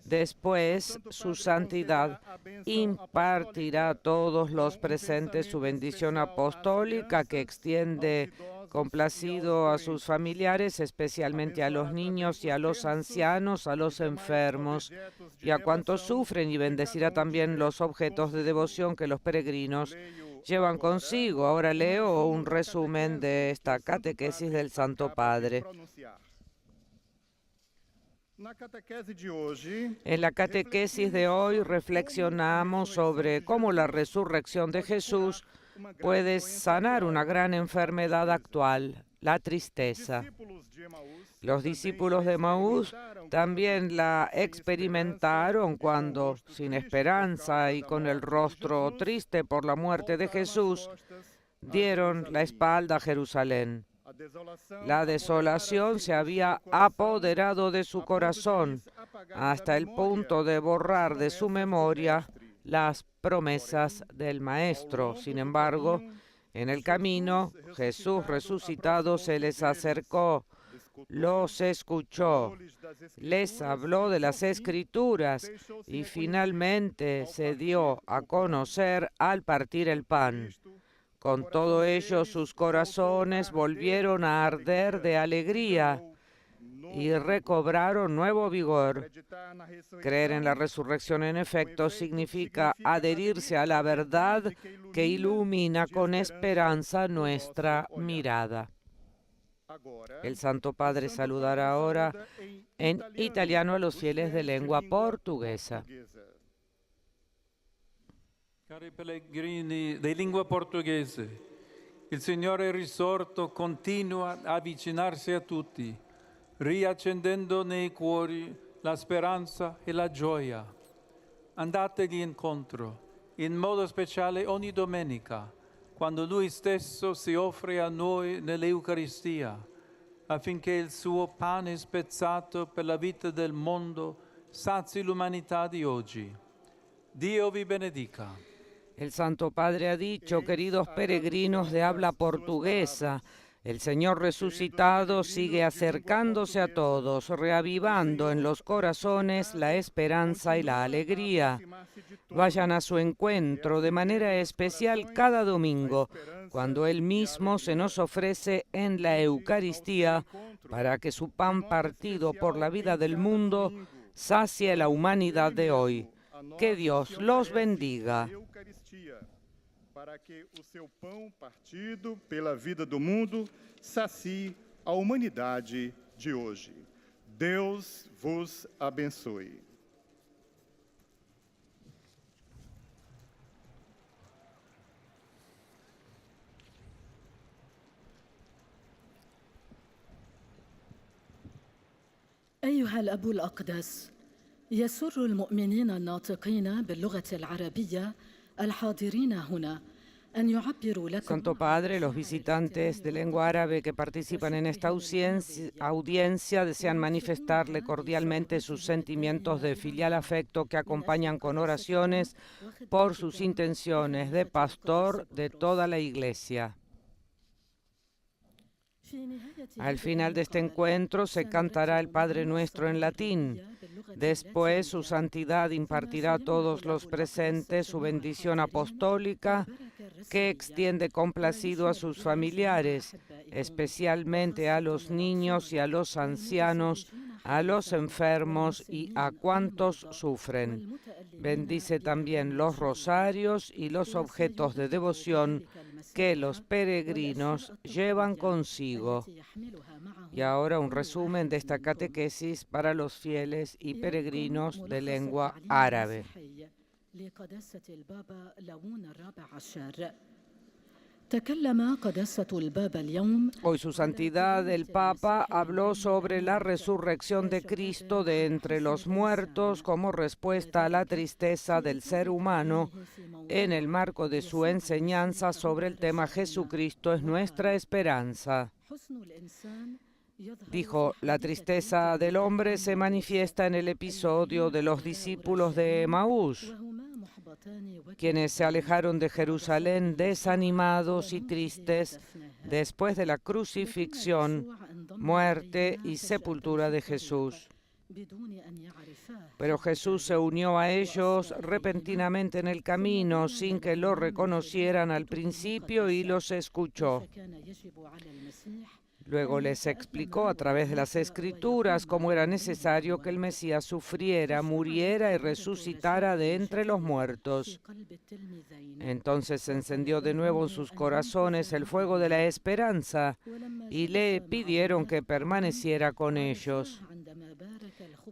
Después, su santidad impartirá a todos los presentes su bendición apostólica que extiende complacido a sus familiares, especialmente a los niños y a los ancianos, a los enfermos y a cuantos sufren, y bendecirá también los objetos de devoción que los peregrinos llevan consigo. Ahora leo un resumen de esta catequesis del Santo Padre. En la catequesis de hoy reflexionamos sobre cómo la resurrección de Jesús puede sanar una gran enfermedad actual, la tristeza. Los discípulos de Emaús también la experimentaron cuando, sin esperanza y con el rostro triste por la muerte de Jesús, dieron la espalda a Jerusalén. La desolación se había apoderado de su corazón hasta el punto de borrar de su memoria las promesas del Maestro. Sin embargo, en el camino, Jesús resucitado se les acercó, los escuchó, les habló de las Escrituras y finalmente se dio a conocer al partir el pan. Con todo ello, sus corazones volvieron a arder de alegría y recobraron nuevo vigor. Creer en la resurrección, en efecto, significa adherirse a la verdad que ilumina con esperanza nuestra mirada. El Santo Padre saludará ahora en italiano a los fieles de lengua portuguesa. Cari pellegrini di lingua portoghese, il Signore è risorto, continua a avvicinarsi a tutti, riaccendendo nei cuori la speranza e la gioia. Andategli incontro, in modo speciale ogni domenica, quando Lui stesso si offre a noi nell'Eucaristia, affinché il suo pane spezzato per la vita del mondo sazi l'umanità di oggi. Dio vi benedica. El Santo Padre ha dicho, queridos peregrinos de habla portuguesa, el Señor resucitado sigue acercándose a todos, reavivando en los corazones la esperanza y la alegría. Vayan a su encuentro de manera especial cada domingo, cuando Él mismo se nos ofrece en la Eucaristía, para que su pan partido por la vida del mundo sacie la humanidad de hoy. Que Dios los bendiga. Para que o seu pão partido pela vida do mundo sacie a humanidade de hoje. Deus vos abençoe. أيها الأب الأقدس، يسر المؤمنين الناطقين باللغة العربية الحاضرين هنا أن يعبروا لكم. Santo Padre, los visitantes de lengua árabe que participan en esta audiencia desean manifestarle cordialmente sus sentimientos de filial afecto que acompañan con oraciones por sus intenciones de pastor de toda la Iglesia. Al final de este encuentro se cantará el Padre Nuestro en latín. Después su santidad impartirá a todos los presentes su bendición apostólica que extiende complacido a sus familiares, especialmente a los niños y a los ancianos, a los enfermos y a cuantos sufren. Bendice también los rosarios y los objetos de devoción que los peregrinos llevan consigo. Y ahora un resumen de esta catequesis para los fieles y peregrinos de lengua árabe. Hoy su santidad el Papa habló sobre la resurrección de Cristo de entre los muertos como respuesta a la tristeza del ser humano en el marco de su enseñanza sobre el tema Jesucristo es nuestra esperanza. Dijo, la tristeza del hombre se manifiesta en el episodio de los discípulos de Emaús, quienes se alejaron de Jerusalén desanimados y tristes después de la crucifixión, muerte y sepultura de Jesús. Pero Jesús se unió a ellos repentinamente en el camino sin que lo reconocieran al principio y los escuchó. Luego les explicó a través de las Escrituras cómo era necesario que el Mesías sufriera, muriera y resucitara de entre los muertos. Entonces se encendió de nuevo en sus corazones el fuego de la esperanza y le pidieron que permaneciera con ellos.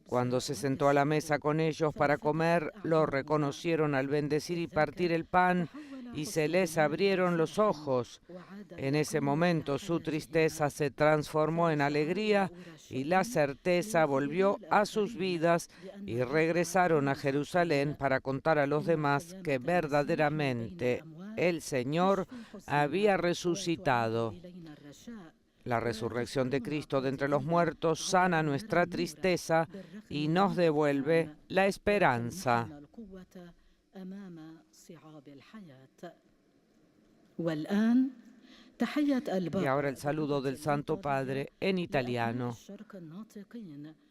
Cuando se sentó a la mesa con ellos para comer, lo reconocieron al bendecir y partir el pan y se les abrieron los ojos. En ese momento su tristeza se transformó en alegría y la certeza volvió a sus vidas y regresaron a Jerusalén para contar a los demás que verdaderamente el Señor había resucitado. La resurrección de Cristo de entre los muertos sana nuestra tristeza y nos devuelve la esperanza. Y ahora el saludo del Santo Padre en italiano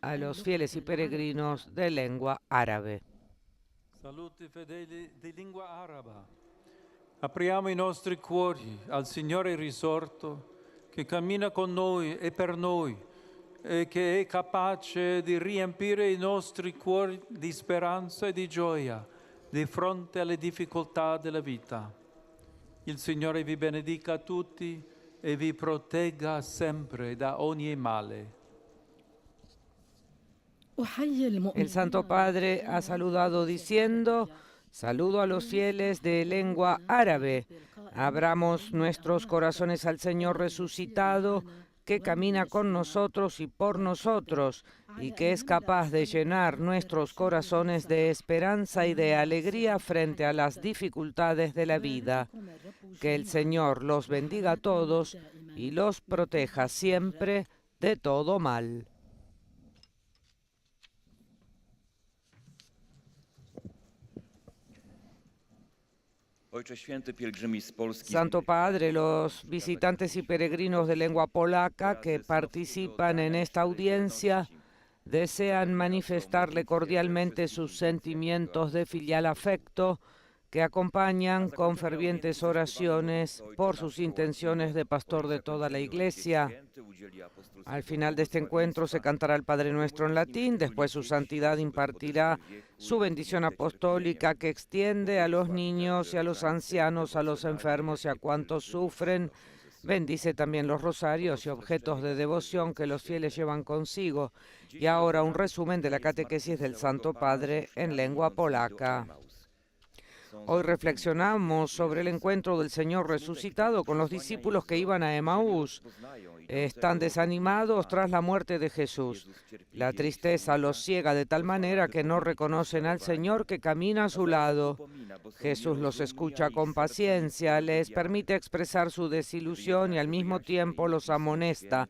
a los fieles y peregrinos de lengua árabe. Saluti fedeli di lingua araba. Apriamo i nostri cuori al Signore risorto che cammina con noi e per noi e che è capace di riempire i nostri cuori di speranza e di gioia di fronte alle difficoltà della vita. Il Signore vi benedica a tutti, e vi protegga sempre da ogni male. El Santo Padre ha saludado diciendo: saludo a los fieles de lengua árabe. Abramos nuestros corazones al Señor resucitado, que camina con nosotros y por nosotros, y que es capaz de llenar nuestros corazones de esperanza y de alegría frente a las dificultades de la vida. Que el Señor los bendiga a todos y los proteja siempre de todo mal. Ojcze Święty, pielgrzymi z Polski. Santo Padre, los visitantes y peregrinos de lengua polaca que participan en esta audiencia desean manifestarle cordialmente sus sentimientos de filial afecto que acompañan con fervientes oraciones por sus intenciones de pastor de toda la Iglesia. Al final de este encuentro se cantará el Padre Nuestro en latín, después su santidad impartirá su bendición apostólica que extiende a los niños y a los ancianos, a los enfermos y a cuantos sufren. Bendice también los rosarios y objetos de devoción que los fieles llevan consigo. Y ahora un resumen de la catequesis del Santo Padre en lengua polaca. Hoy reflexionamos sobre el encuentro del Señor resucitado con los discípulos que iban a Emaús. Están desanimados tras la muerte de Jesús. La tristeza los ciega de tal manera que no reconocen al Señor que camina a su lado. Jesús los escucha con paciencia, les permite expresar su desilusión y al mismo tiempo los amonesta,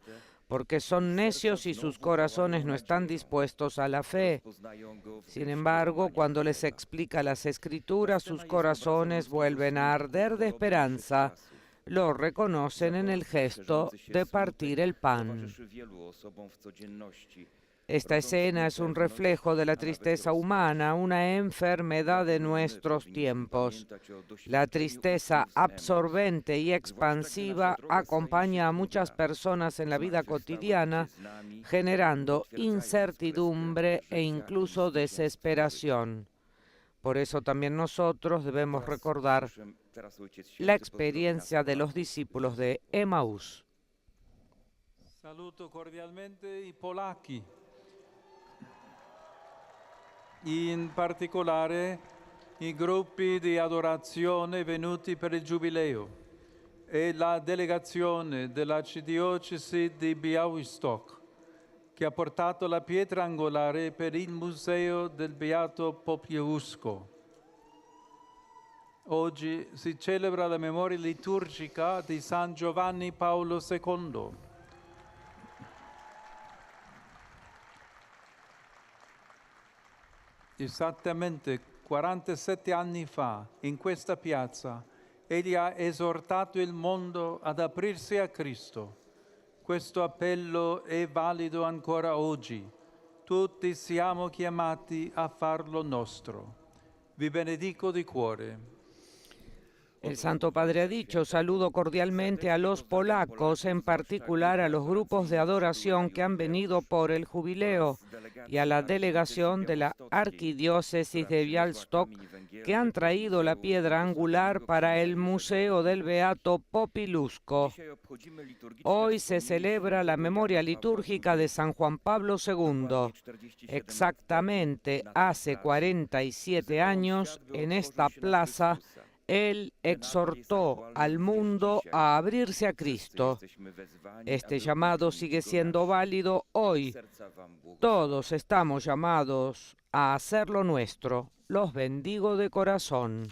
porque son necios y sus corazones no están dispuestos a la fe. Sin embargo, cuando les explica las Escrituras, sus corazones vuelven a arder de esperanza. Lo reconocen en el gesto de partir el pan. Esta escena es un reflejo de la tristeza humana, una enfermedad de nuestros tiempos. La tristeza absorbente y expansiva acompaña a muchas personas en la vida cotidiana, generando incertidumbre e incluso desesperación. Por eso también nosotros debemos recordar la experiencia de los discípulos de Emaús. Saluto cordialmente i polacchi, in particolare i gruppi di adorazione venuti per il Giubileo e la delegazione dell'Arcidiocesi di Białystok, che ha portato la pietra angolare per il Museo del Beato Popiełuszko. Oggi si celebra la memoria liturgica di San Giovanni Paolo II. Esattamente 47 anni fa, in questa piazza, egli ha esortato il mondo ad aprirsi a Cristo. Questo appello è valido ancora oggi. Tutti siamo chiamati a farlo nostro. Vi benedico di cuore. El Santo Padre ha dicho: saludo cordialmente a los polacos, en particular a los grupos de adoración que han venido por el jubileo y a la delegación de la Arquidiócesis de Białystok que han traído la piedra angular para el Museo del Beato Popiełuszko. Hoy se celebra la memoria litúrgica de San Juan Pablo II. Exactamente hace 47 años, en esta plaza, él exhortó al mundo a abrirse a Cristo. Este llamado sigue siendo válido hoy. Todos estamos llamados a hacerlo nuestro. Los bendigo de corazón.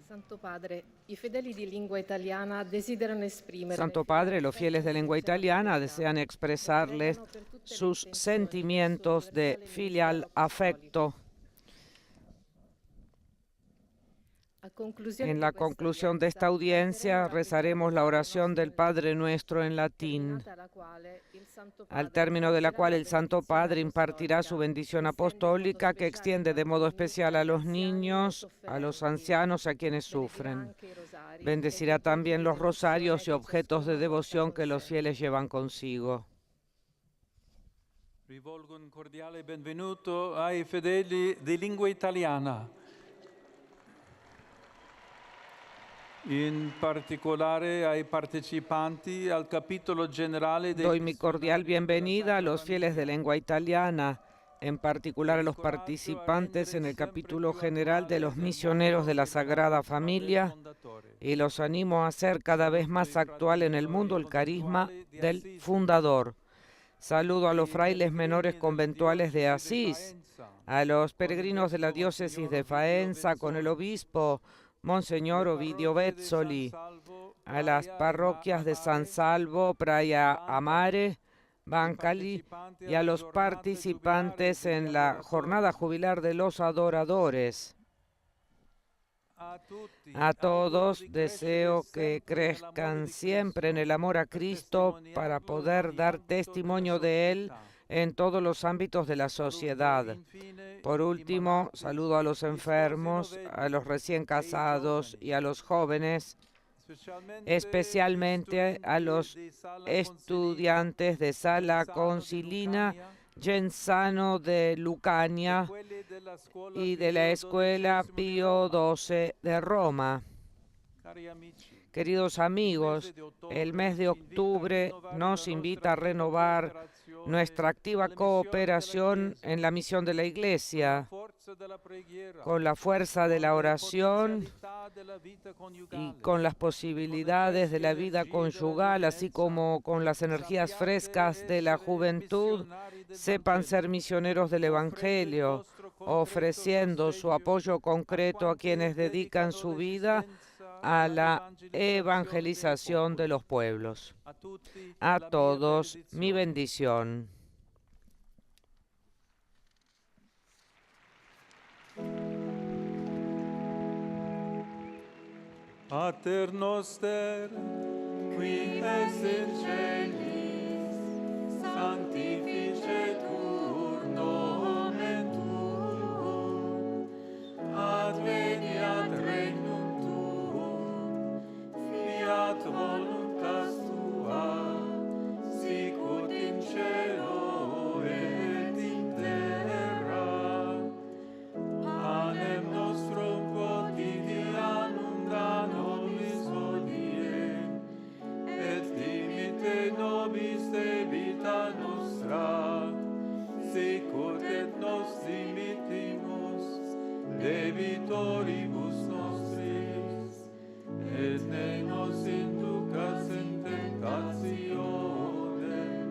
Santo Padre, i fedeli di lingua italiana desiderano esprimere. Santo Padre, los fieles de lengua italiana desean expresarles sus sentimientos de filial afecto. En la conclusión de esta audiencia rezaremos la oración del Padre Nuestro en latín, al término de la cual el Santo Padre impartirá su bendición apostólica que extiende de modo especial a los niños, a los ancianos, a quienes sufren. Bendecirá también los rosarios y objetos de devoción que los fieles llevan consigo. Rivolgo un cordiale benvenuto ai fedeli di lingua italiana In particolare ai partecipanti al capitolo generale de Doy mi cordial bienvenida a los fieles de lengua italiana, en particular a los participantes en el capítulo general de los misioneros de la Sagrada Familia, y los animo a hacer cada vez más actual en el mundo el carisma del fundador. Saludo a los frailes menores conventuales de Asís, a los peregrinos de la diócesis de Faenza con el obispo Monseñor Ovidio Bezzoli, a las parroquias de San Salvo, Praia Amare, Bancali, y a los participantes en la jornada jubilar de los adoradores. A todos deseo que crezcan siempre en el amor a Cristo para poder dar testimonio de Él en todos los ámbitos de la sociedad. Por último, saludo a los enfermos, a los recién casados y a los jóvenes, especialmente a los estudiantes de Sala Concilina Genzano de Lucania y de la Escuela Pío XII de Roma. Queridos amigos, el mes de octubre nos invita a renovar nuestra activa cooperación en la misión de la Iglesia, con la fuerza de la oración y con las posibilidades de la vida conyugal, así como con las energías frescas de la juventud. Sepan ser misioneros del Evangelio, ofreciendo su apoyo concreto a quienes dedican su vida a la evangelización de los pueblos. A todos, mi bendición. Pater noster, qui es in celis, sanctificetur nomen tuum, adveniat regnum tuum, fiat voluntas tua, sicut in cielo et in terra. Panem nostrum quotidianum da nobis hodie, et dimite nobis debita nostra, sicut et nos dimitimus debitoribus nostris, et ne nos inducas in tentationem,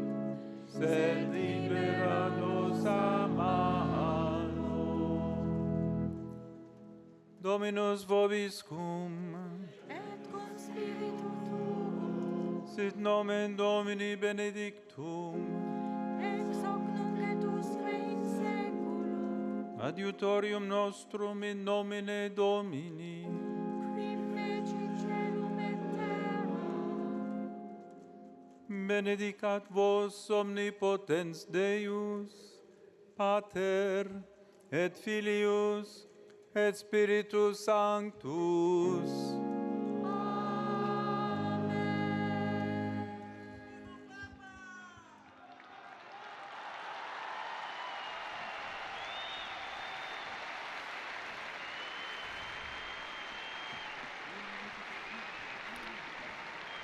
sed libera nos a malo. Dominus vobiscum, Et cum spiritu tuo, sit nomen Domini benedictum, ex hoc nunc et usque in seculum, adiutorium nostrum in nomine Domini, qui fecit celum et terra. benedicat vos omnipotens Deus, Pater et Filius et Spiritus Sanctus.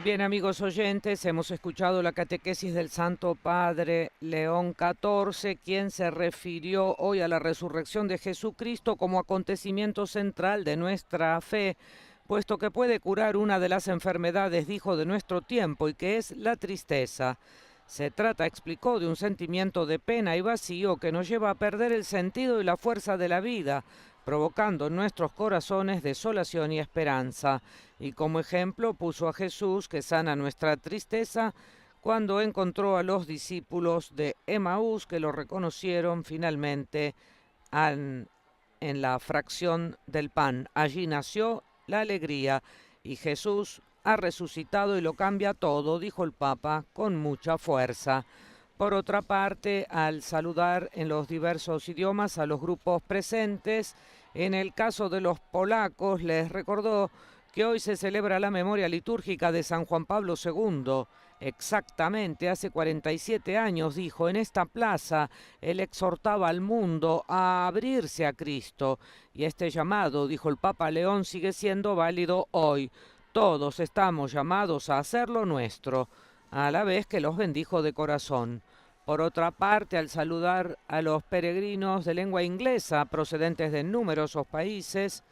Bien, amigos oyentes, hemos escuchado la catequesis del Santo Padre León XIV, quien se refirió hoy a la resurrección de Jesucristo como acontecimiento central de nuestra fe, puesto que puede curar una de las enfermedades, dijo, de nuestro tiempo, y que es la tristeza. Se trata, explicó, de un sentimiento de pena y vacío que nos lleva a perder el sentido y la fuerza de la vida, provocando en nuestros corazones desolación y esperanza. Y como ejemplo puso a Jesús, que sana nuestra tristeza, cuando encontró a los discípulos de Emaús, que lo reconocieron finalmente en la fracción del pan. Allí nació la alegría, y Jesús ha resucitado y lo cambia todo, dijo el Papa con mucha fuerza. Por otra parte, al saludar en los diversos idiomas a los grupos presentes, en el caso de los polacos, les recordó que hoy se celebra la memoria litúrgica de San Juan Pablo II. Exactamente hace 47 años, dijo, en esta plaza, él exhortaba al mundo a abrirse a Cristo. Y este llamado, dijo el Papa León, sigue siendo válido hoy. todos estamos llamados a hacerlo nuestro, a la vez que los bendijo de corazón. Por otra parte, al saludar a los peregrinos de lengua inglesa procedentes de numerosos países,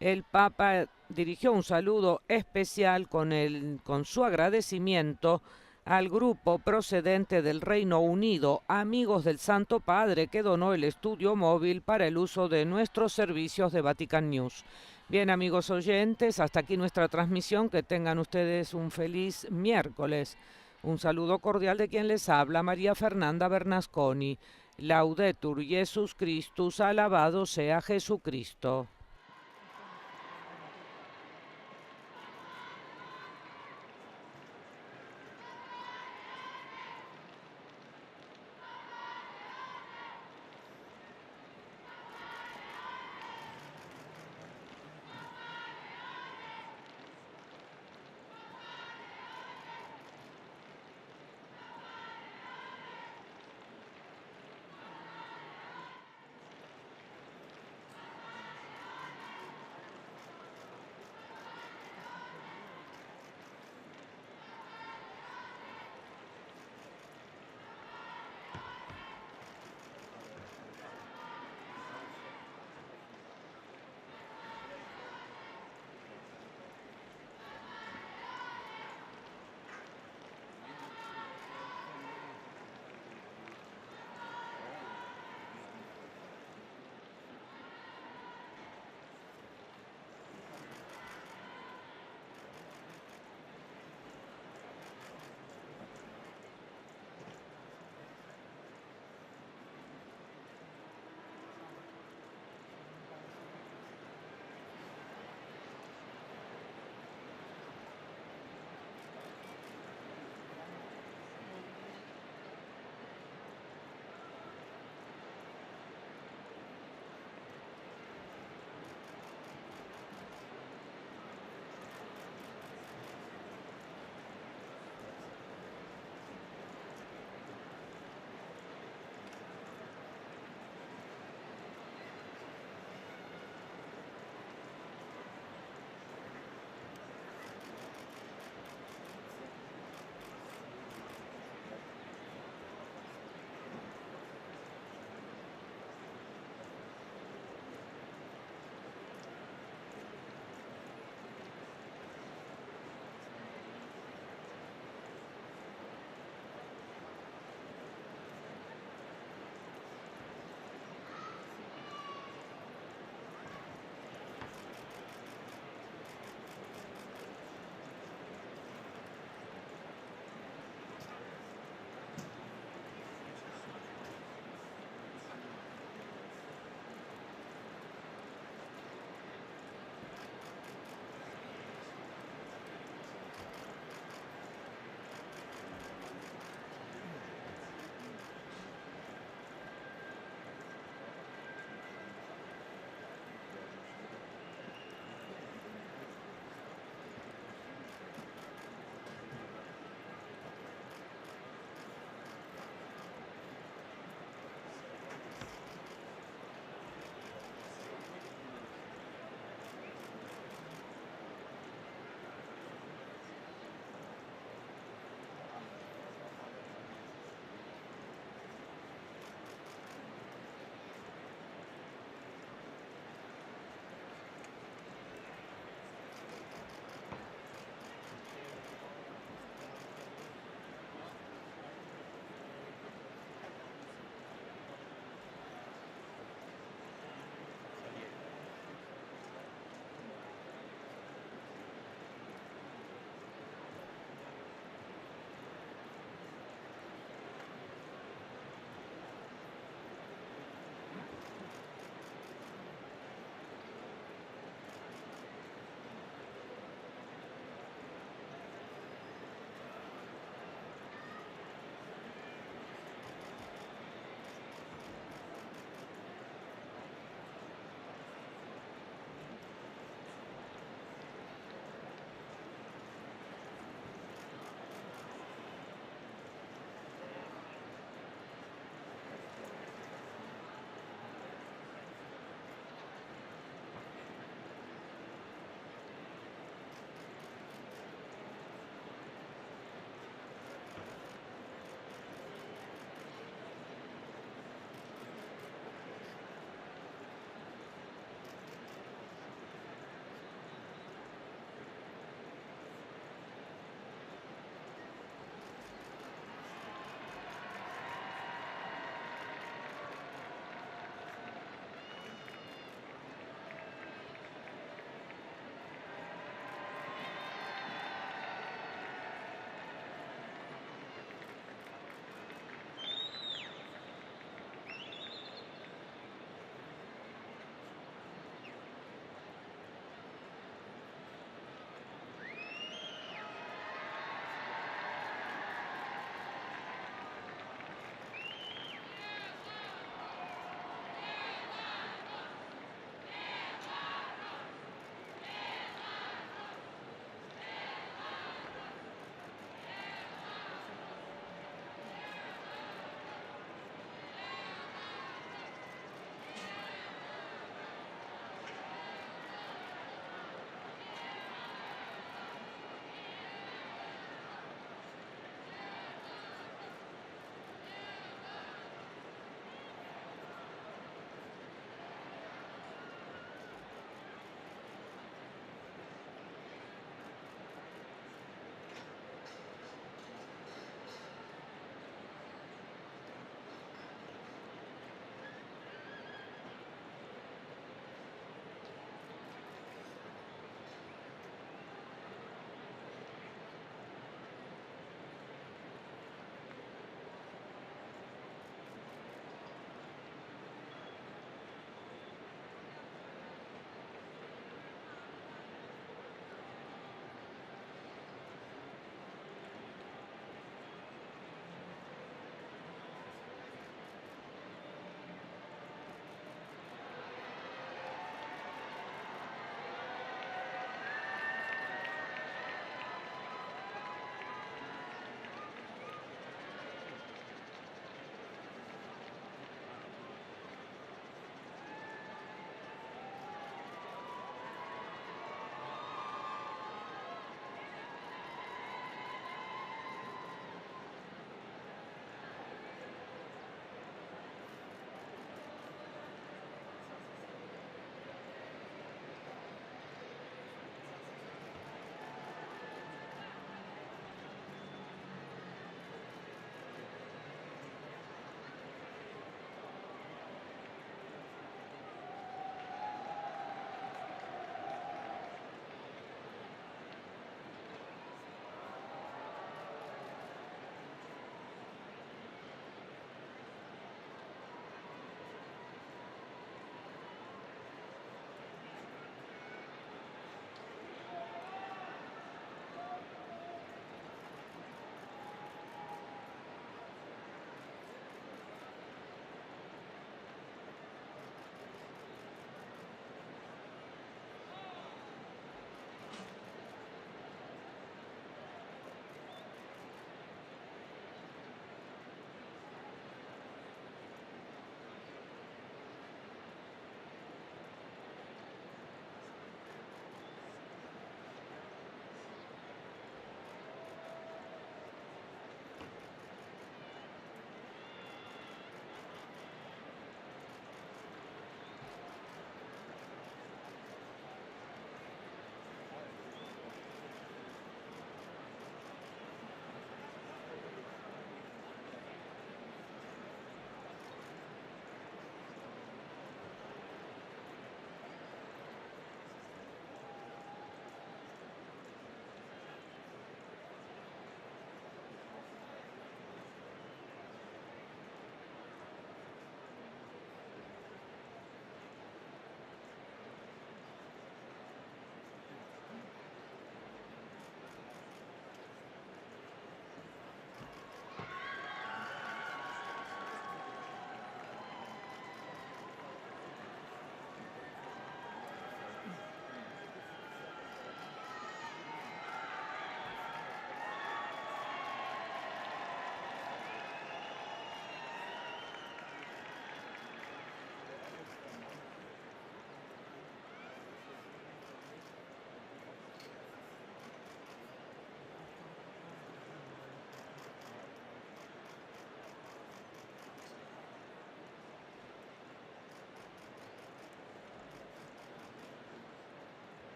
el Papa dirigió un saludo especial con su agradecimiento al grupo procedente del Reino Unido, Amigos del Santo Padre, que donó el estudio móvil para el uso de nuestros servicios de Vatican News. Bien, amigos oyentes, hasta aquí nuestra transmisión. Que tengan ustedes un feliz miércoles. Un saludo cordial de quien les habla, María Fernanda Bernasconi. Laudetur Jesus Christus, alabado sea Jesucristo.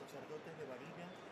sacerdotes de Varillas